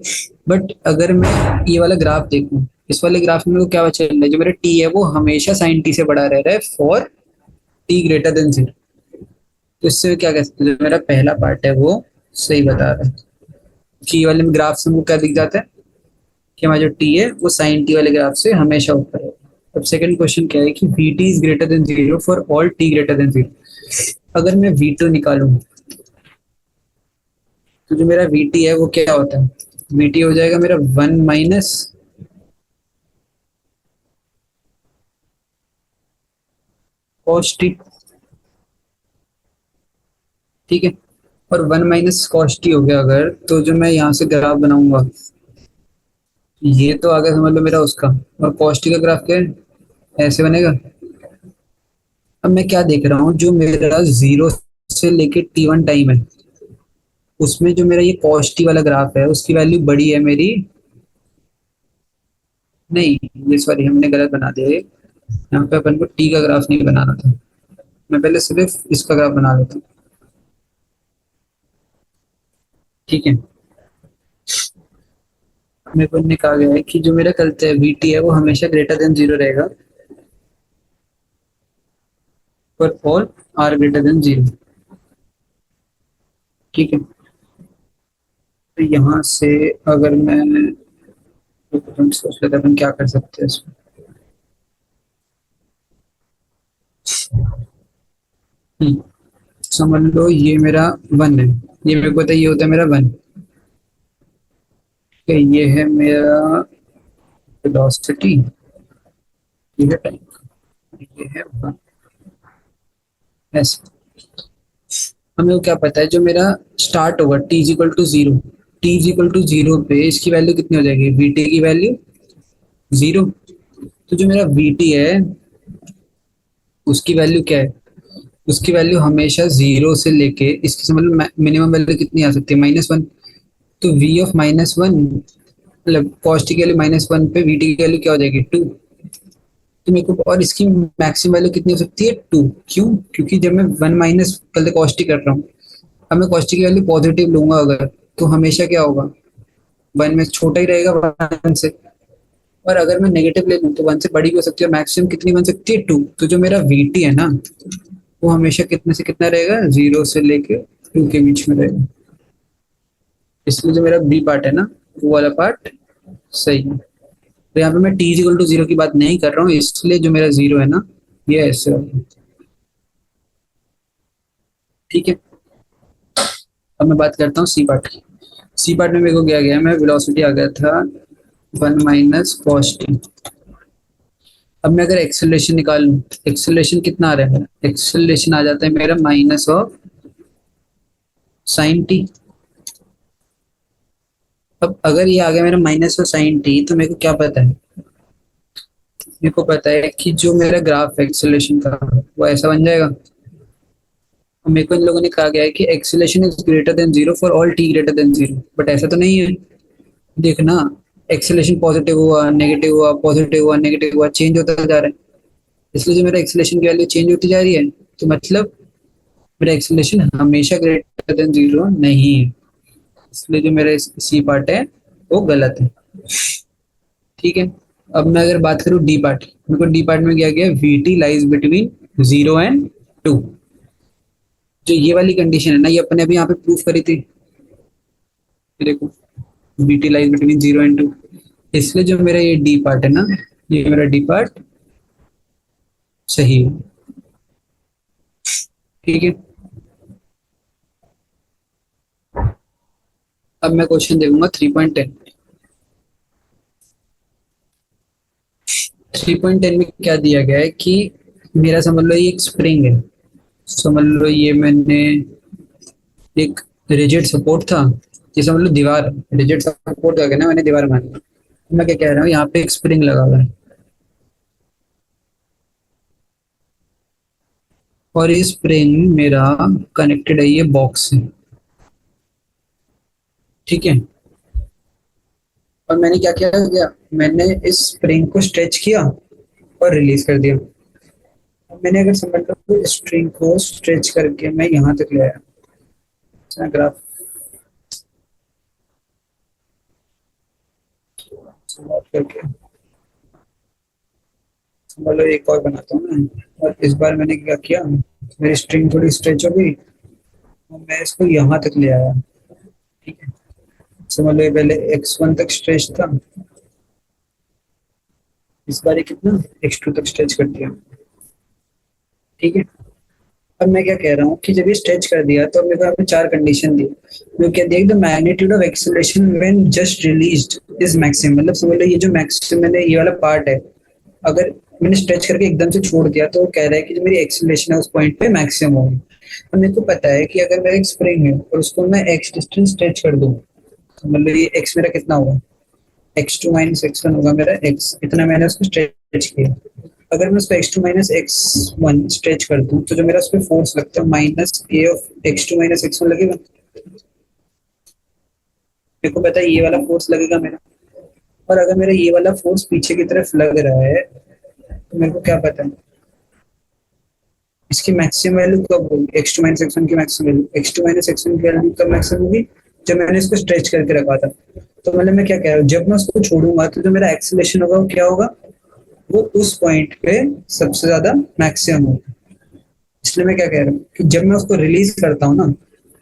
बट अगर मैं ये वाला ग्राफ देखूं, इस वाले ग्राफ में मेरे को क्या चल रहा है, जो मेरा टी है वो हमेशा साइन टी से बड़ा रह रहा है for T greater than zero. तो इससे क्या कह सकते हैं, जो मेरा पहला पार्ट है वो सही बता रहा है कि ये वाले ग्राफ से मुझे क्या दिख जाता है कि हमारा जो टी है वो साइन टी वाले ग्राफ से हमेशा ऊपर है। अब सेकंड क्वेश्चन क्या है कि we T is greater than zero for all T greater than zero. अगर मैं वी टू निकालूं तो जो मेरा वी टी है वो क्या होता है, वी टी हो जाएगा मेरा वन माइनस कॉस टी, ठीक है। और वन माइनस कॉस टी हो गया अगर, तो जो मैं यहाँ से ग्राफ बनाऊंगा, ये तो आगे समझ लो मेरा उसका, और कॉस टी का ग्राफ क्या है, ऐसे बनेगा। अब मैं क्या देख रहा हूँ, जो मेरा जीरो से लेके टी वन टाइम है, उसमें जो मेरा ये कॉस टी वाला ग्राफ है उसकी वैल्यू बड़ी है मेरी, नहीं, ये सॉरी हमने गलत बना दिया ये। यहाँ पे अपन को टी का ग्राफ नहीं बनाना था, मैं पहले सिर्फ इसका ग्राफ बना लेता हूँ, ठीक है। मेरे को ने कहा गया है कि जो मेरा कलते है वी टी है वो हमेशा ग्रेटर देन जीरो रहेगा for all r greater than zero, ठीक है। तो यहाँ से अगर मैं, तो तुम सोच लेते अपन क्या कर सकते हैं इसमें। समझ लो ये मेरा वन है, ये मेरे को पता है ये होता है मेरा वन, ठीक है। ये है मेरा वेलोसिटी, ये है टाइम, ये है वन, ऐसे। हमें को क्या पता है, जो मेरा स्टार्ट होगा t is equal to zero, t is equal to zero पे इसकी वैल्यू कितनी हो जाएगी, वी टी की वैल्यू जीरो। तो जो मेरा वी टी है उसकी वैल्यू क्या है, उसकी वैल्यू हमेशा जीरो से लेके इसकी समझ लो मिनिमम वैल्यू कितनी आ सकती है, माइनस वन। तो वी ऑफ माइनस वन, मतलब कॉस्ट की वैल्यू माइनस वन पे वी टी की वैल्यू क्या हो जाएगी, टू। तो मेरे को, और इसकी मैक्सिमम वैल्यू कितनी हो सकती है, टू। क्यों, क्योंकि जब मैं वन माइनस कल कॉस्ट कर रहा हूँ, अब मैं कॉस्ट की वैल्यू पॉजिटिव लूंगा अगर, तो हमेशा क्या होगा, वन में छोटा ही रहेगा वन से। और अगर मैं नेगेटिव ले लूँ तो वन से बड़ी भी हो सकती है, मैक्सिमम कितनी बन सकती है, टू। तो जो मेरा वी टी है ना, वो हमेशा कितने से कितना रहेगा, जीरो से लेके टू के बीच में रहेगा। इसलिए जो मेरा बी पार्ट है ना, वो वाला पार्ट सही है। तो यहाँ पे मैं टी इक्वल टू जीरो की बात नहीं कर रहा हूँ, इसलिए जो मेरा जीरो है ना, ये ऐसे होगा, ठीक है। अब मैं बात करता हूँ सी पार्ट की। सी पार्ट में मेरे को क्या गया, मैं वेलोसिटी आ गया था वन माइनस कॉस टी। अब मैं अगर एक्सेलरेशन निकाल लूँ, एक्सेलरेशन कितना आ रहा है मेरा, एक्सेलरेशन आ जाता है मेरा माइनस ऑफ साइन टी। अब अगर ये आ गया मेरा माइनस ऑफ साइन टी, तो मेरे को क्या पता है, मेरे को पता है कि जो मेरा ग्राफ है एक्सेलरेशन का वो ऐसा बन जाएगा। और मेरे को इन लोगों ने कहा गया है कि acceleration is greater than zero for all T greater than zero, but ऐसा तो नहीं है। देखना, एक्सेलरेशन पॉजिटिव हुआ, नेगेटिव हुआ, पॉजिटिव हुआ, नेगेटिव हुआ, चेंज होता जा रहा है। इसलिए जो मेरा एक्सेलरेशन की वैल्यू चेंज होती जा रही है, तो मतलब मेरा एक्सेलरेशन हमेशा ग्रेटर देन जीरो नहीं है। इसलिए जो मेरा सी पार्ट है वो गलत है, ठीक है। अब मैं अगर बात करूँ डी पार्ट, मेरे को डी पार्ट में क्या गया, we T lies between 0 and 2। जो ये वाली कंडीशन है ना, ये अपने अभी यहाँ पे प्रूफ करी थी। ये देखो, we T lies between 0 and 2। इसलिए जो मेरा ये डी पार्ट है ना, ये मेरा डी पार्ट सही है। ठीक है, अब मैं क्वेश्चन देखूंगा 3.10। 3.10 में क्या दिया गया है कि मेरा समझ लो ये एक स्प्रिंग है, समझ लो ये मैंने एक रिजिड सपोर्ट था, ये समझ लो दीवार, रिजिड सपोर्ट करके ना मैंने दीवार मानी। मैं क्या कह रहा हूँ, यहाँ पे एक स्प्रिंग लगा हुआ है और ये स्प्रिंग मेरा कनेक्टेड है ये बॉक्स से। ठीक है, और मैंने क्या किया गया, मैंने इस स्प्रिंग को स्ट्रेच किया और रिलीज कर दिया। अब मैंने अगर समझ लो स्ट्रिंग को स्ट्रेच करके मैं यहाँ तक ले आया, ग्राफ करके समझ लो एक और बनाता हूँ मैं। और इस बार मैंने क्या किया, मेरी स्ट्रिंग थोड़ी स्ट्रेच हो गई और मैं इसको यहाँ तक ले आया। ठीक है, समझ लो ये पहले x1 तक स्ट्रेच था, इस बार ये कितना x2 तक स्ट्रेच कर दिया। ठीक है, अब मैं क्या कह रहा हूँ कि जब ये स्ट्रेच कर दिया तो मेरे को आपने चार कंडीशन दी। मैं क्या दिया, the magnitude of acceleration when just released is maximum. मतलब समझ लो ये जो मैक्सिमम मैंने ये वाला पार्ट है, अगर मैंने स्ट्रेच करके एकदम से छोड़ दिया तो वो कह रहा है कि जो मेरी एक्सेलरेशन है उस पॉइंट पे मैक्सिमम होगी। अब मेरे को पता है कि अगर मेरा एक स्प्रिंग है और उसको मैं एक्स डिस्टेंस स्ट्रेच कर दूँ, तो मतलब ये एक्स मेरा कितना होगा, x2 माइनस x1 होगा मेरा x, इतना मैंने उसको स्ट्रेच किया। अगर मैं उसको x2 माइनस x1 स्ट्रेच कर दूं तो जो मेरा उस पर फोर्स लगता है minus A of x2 minus x1 लगेगा। मेरे को पता है ये वाला फोर्स लगेगा मेरा, और अगर मेरा ये वाला फोर्स पीछे की तरफ लग रहा है तो मेरे को क्या पता है इसकी मैक्सिमम वैल्यू कब होगी, x2 माइनस x1 की maximum value, x2 minus x1 की वैल्यू कब मैक्सिमम होगी, जब मैंने इसको स्ट्रेच करके रखा था। तो मतलब मैं क्या कह रहा हूँ, जब मैं उसको छोड़ूंगा तो जो मेरा एक्सेलरेशन होगा वो क्या होगा, वो उस पॉइंट पे सबसे ज्यादा मैक्सिमम होगा। इसलिए मैं क्या कह रहा हूँ कि जब मैं उसको रिलीज करता हूँ ना,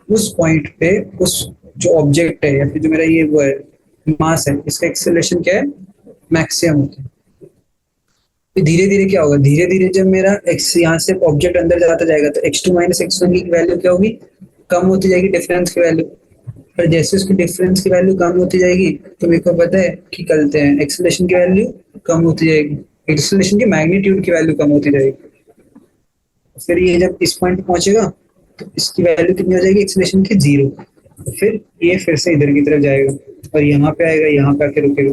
उस पॉइंट पे उस जो ऑब्जेक्ट है या फिर जो मेरा ये वो है मास है, इसका एक्सेलरेशन क्या है, मैक्सिमम होता है। धीरे धीरे क्या होगा, धीरे धीरे जब मेरा एक्स यहाँ से ऑब्जेक्ट अंदर जाता जाएगा तो x2 माइनस x1 की वैल्यू क्या होगी, कम होती जाएगी डिफरेंस की वैल्यू। पर जैसे उसकी डिफरेंस की वैल्यू कम होती जाएगी तो मेरे को पता है कि करते हैं एक्सेलरेशन की वैल्यू कम होती जाएगी, एक्सेलरेशन की मैग्नीट्यूड की वैल्यू कम होती जाएगी। फिर ये जब इस पॉइंट पे पहुंचेगा तो इसकी वैल्यू कितनी हो जाएगी एक्सेलरेशन की, 0। फिर ये फिर से इधर की तरफ जाएगा और यहाँ पे आएगा, यहाँ पे आके रुकेगा।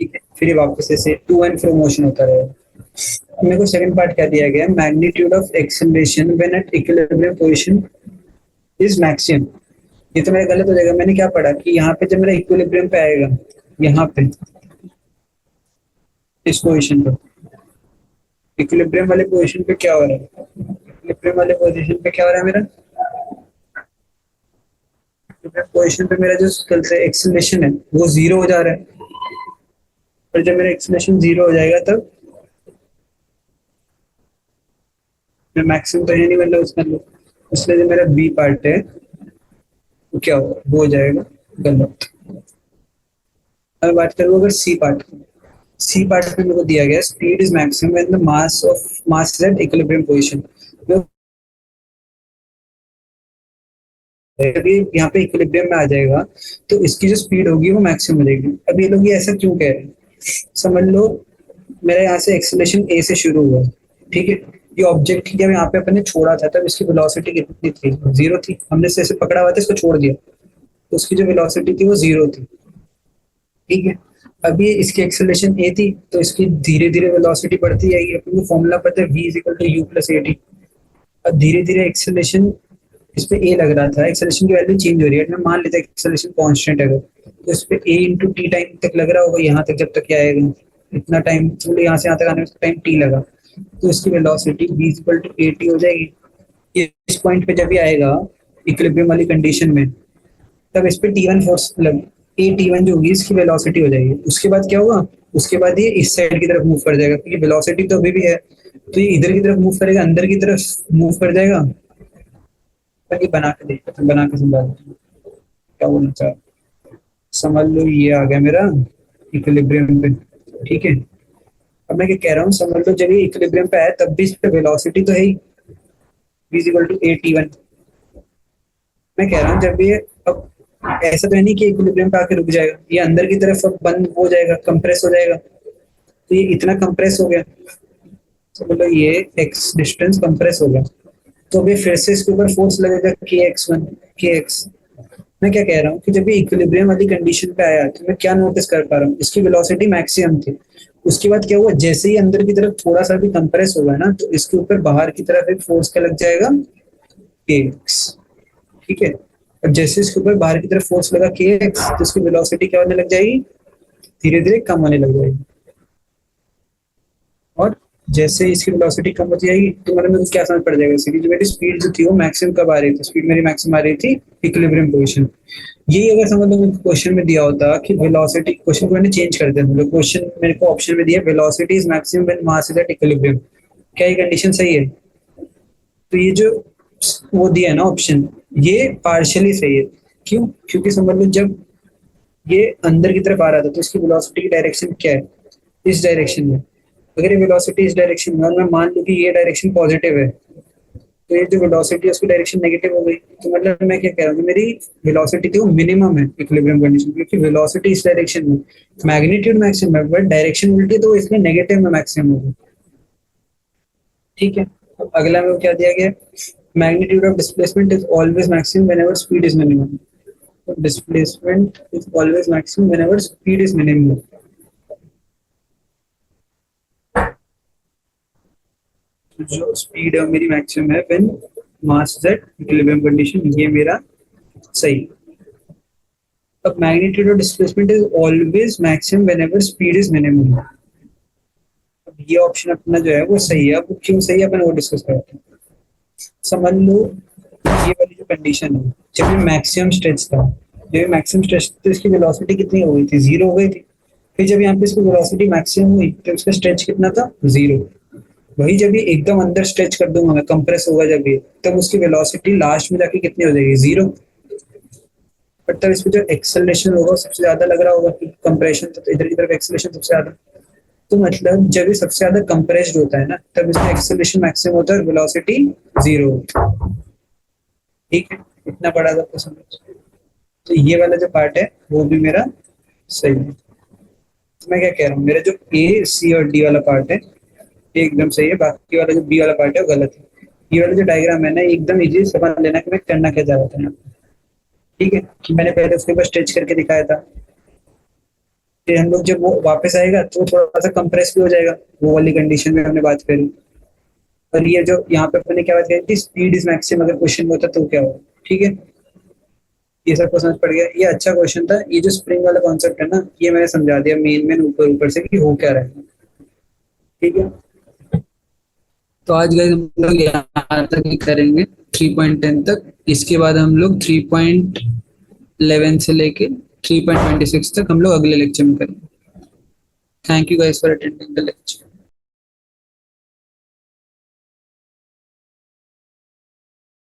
ठीक है, फिर ये वापस ऐसे टू एंड फ्रो मोशन होता रहेगा। मेरे को सेकंड पार्ट क्या दिया गया है, magnitude of acceleration when at equilibrium position is maximum. ये तो मेरा गलत हो जाएगा, मैंने क्या पढ़ा कि यहाँ पे जब मेरा इक्विलिब्रियम पे आएगा, यहाँ पे इस पोजीशन पे, इक्विलिब्रियम वाले पोजीशन पे क्या हो रहा है, इक्विलिब्रियम वाले पोजीशन पे क्या हो रहा है मेरा, पोजीशन पे मेरा जो चलता है एक्सेलरेशन है वो 0 हो जा रहा है। और जब मेरा एक्सेलरेशन 0 हो जाएगा तब मैं मैक्सिमम तो है नहीं, मतलब उसका इसलिए जो मेरा बी पार्ट है वो क्या होगा, वो हो जाएगा गलत। अब बात करूँ अगर सी पार्ट, सी पार्ट में मेरे को दिया गया speed is maximum when the mass is at equilibrium position. अभी यहाँ पे इक्विलिब्रियम में आ जाएगा तो इसकी जो स्पीड होगी वो मैक्सिमम हो जाएगी। अब ये लोग ये ऐसा क्यों कह रहे हैं, समझ लो मेरा यहाँ से एक्सेलरेशन ए से शुरू हुआ, ठीक है, ये ऑब्जेक्ट जब यहाँ पे अपने छोड़ा था तब इसकी वेलोसिटी कितनी थी, 0 थी। हमने इसे पकड़ा हुआ था, इसको छोड़ दिया तो उसकी जो वेलोसिटी थी वो 0 थी। ठीक है, अभी इसकी एक्सेलरेशन ए थी तो इसकी धीरे धीरे वेलोसिटी बढ़ती जाएगी। अपन को फॉर्मूला पता है v equal to u plus a t. अब धीरे धीरे एक्सेलरेशन इस पे ए लग रहा था, एक्सेलरेशन की वैल्यू चेंज हो रही है, मैं मान लेते हैं एक्सेलरेशन कांस्टेंट है तो इस पे ए इंटू टी टाइम तक लग रहा होगा, यहाँ तक जब तक क्या आएगा इतना टाइम, मतलब यहाँ से यहाँ तक आने में टाइम टी लगा तो इसकी velocity v equal to a t हो जाएगी। ये इस पॉइंट पे जब भी आएगा इक्विलिब्रियम वाली कंडीशन में, तब इस पे टी वन फोर्स लग, ए टी वन जो होगी इसकी वेलोसिटी हो जाएगी। उसके बाद क्या होगा, उसके बाद ये इस साइड की तरफ मूव कर जाएगा क्योंकि वेलोसिटी तो अभी भी है, तो ये इधर की तरफ मूव करेगा, अंदर की तरफ मूव कर जाएगा। पर ये बना के देखो, तो बना के समझा देता हूँ क्या बोलना चाह। समझ लो ये आ गया मेरा इक्विलिब्रियम पे, ठीक है। अब मैं क्या कह रहा हूँ, समझ लो जब ये इक्विलिब्रियम पे आया तब भी इस पे वेलोसिटी तो है ही, v is equal to at1। मैं कह रहा हूँ जब ये अब ऐसा तो है नहीं कि इक्विलिब्रियम पे आके रुक जाएगा, ये अंदर की तरफ अब बंद हो जाएगा, कंप्रेस हो जाएगा। तो ये इतना कंप्रेस हो गया, तो मतलब ये x डिस्टेंस कंप्रेस हो गया। तो अभी फिर से इसके ऊपर फोर्स लगेगा kx1 kx। मैं क्या कह रहा हूँ कि जब ये इक्विलिब्रियम वाली कंडीशन पे आया तो मैं क्या नोटिस कर पा रहा हूँ, इसकी वेलोसिटी मैक्सिमम थी। उसके बाद क्या हुआ, जैसे ही अंदर की तरफ थोड़ा सा भी कंप्रेस होगा ना, तो इसके ऊपर बाहर की तरफ एक फोर्स क्या लग जाएगा, kx, ठीक है। अब जैसे इसके ऊपर बाहर की तरफ फोर्स लगा kx, तो इसकी वेलोसिटी क्या होने लग जाएगी, धीरे धीरे कम होने लग जाएगी। और जैसे ही इसकी वेलोसिटी कम होती जाएगी तो मतलब मेरे को क्या समझ पड़ जाएगा इससे कि जो मेरी स्पीड जो थी वो मैक्सिमम कब आ रही थी, स्पीड मेरी मैक्सिमम आ रही थी इक्विलिब्रियम पोजीशन। यही अगर समझ लो मेरे को क्वेश्चन में दिया होता कि वेलोसिटी, क्वेश्चन को मैंने चेंज कर दिया, मतलब क्वेश्चन मेरे को ऑप्शन में दिया velocity is maximum when mass is at equilibrium, क्या ये कंडीशन सही है? तो ये जो वो दिया है ना ऑप्शन, ये पार्शियली सही है। क्यों? क्योंकि समझ लो जब ये अंदर की तरफ आ रहा था तो इसकी वेलोसिटी की डायरेक्शन क्या है, इस डायरेक्शन में। अगर ये वेलोसिटी इस डायरेक्शन में और मैं मान लूं कि ये डायरेक्शन पॉजिटिव है, तो ये जो वेलोसिटी है उसकी डायरेक्शन नेगेटिव हो गई। तो मतलब मैं क्या कह रहा हूँ, मेरी वेलोसिटी थी वो मिनिमम है इक्विलिब्रियम कंडीशन, क्योंकि वेलोसिटी इस डायरेक्शन में, मैग्नीट्यूड मैक्सिमम है बट डायरेक्शन उल्टी है, तो इसलिए नेगेटिव में मैक्सिमम होगी, ठीक है। अब अगला में क्या दिया गया, magnitude of displacement is always maximum whenever speed is minimum. तो displacement is always maximum whenever speed is minimum. तो जो स्पीड है मेरी मैक्सिमम है when mass is at equilibrium condition, ये मेरा सही। अब magnitude of displacement is always maximum whenever speed is minimum. अब ये ऑप्शन अपना जो है वो सही है। अब क्यों सही है अपन वो डिस्कस करते हैं। समझ लो ये वाली जो कंडीशन है, जब ये मैक्सिमम स्ट्रेच था, जब ये मैक्सिमम स्ट्रेच तो इसकी वेलोसिटी कितनी हो गई थी, जीरो हो गई थी। फिर जब यहाँ पे इसकी वेलोसिटी मैक्सिमम हुई तो इसका स्ट्रेच कितना था, जीरो। वही जब ये एकदम अंदर स्ट्रेच कर दूंगा मैं, कंप्रेस होगा जब ये, तब उसकी वेलोसिटी लास्ट में जाके कितनी हो जाएगी, जीरो। बट तब इसमें जो एक्सेलरेशन होगा सबसे ज्यादा लग रहा होगा कि कंप्रेशन, तो इधर की तरफ एक्सेलरेशन सबसे ज्यादा। तो मतलब जब ये सबसे ज्यादा कंप्रेस्ड होता है ना, तब इसमें एक्सेलरेशन मैक्सिमम होता है और वेलोसिटी जीरो होती है, ठीक है। इतना बड़ा था तो समझ। तो ये वाला जो पार्ट है वो भी मेरा सही है। तो मैं क्या कह रहा हूँ, मेरा जो ए सी और डी वाला पार्ट है ये एकदम सही है, बाकी वाला जो बी वाला पार्ट है वो गलत है। ये वाला जो डायग्राम है ना, एकदम इजी समझ लेना कि मैं करना क्या चाह रहा था यहाँ पे, ठीक है। कि मैंने पहले उसके ऊपर स्ट्रेच करके दिखाया था, फिर हम लोग जब वो वापस आएगा तो थोड़ा सा कंप्रेस भी हो जाएगा, वो वाली कंडीशन में हमने बात करी। और ये जो यहाँ पे अपने क्या बात करी थी, स्पीड इज मैक्सिमम, अगर क्वेश्चन में होता तो क्या होगा, ठीक है। ये सबको समझ पड़ गया, ये अच्छा क्वेश्चन था। ये जो स्प्रिंग वाला कॉन्सेप्ट है ना, ये मैंने समझा दिया मेन मेन ऊपर ऊपर से कि हो क्या रहा है, ठीक है। तो आज गाइस हम लोग यहाँ तक ही करेंगे 3.10 तक। इसके बाद हम लोग 3.11 से लेके 3.26 तक हम लोग अगले लेक्चर में करेंगे। Thank you guys for attending the lecture.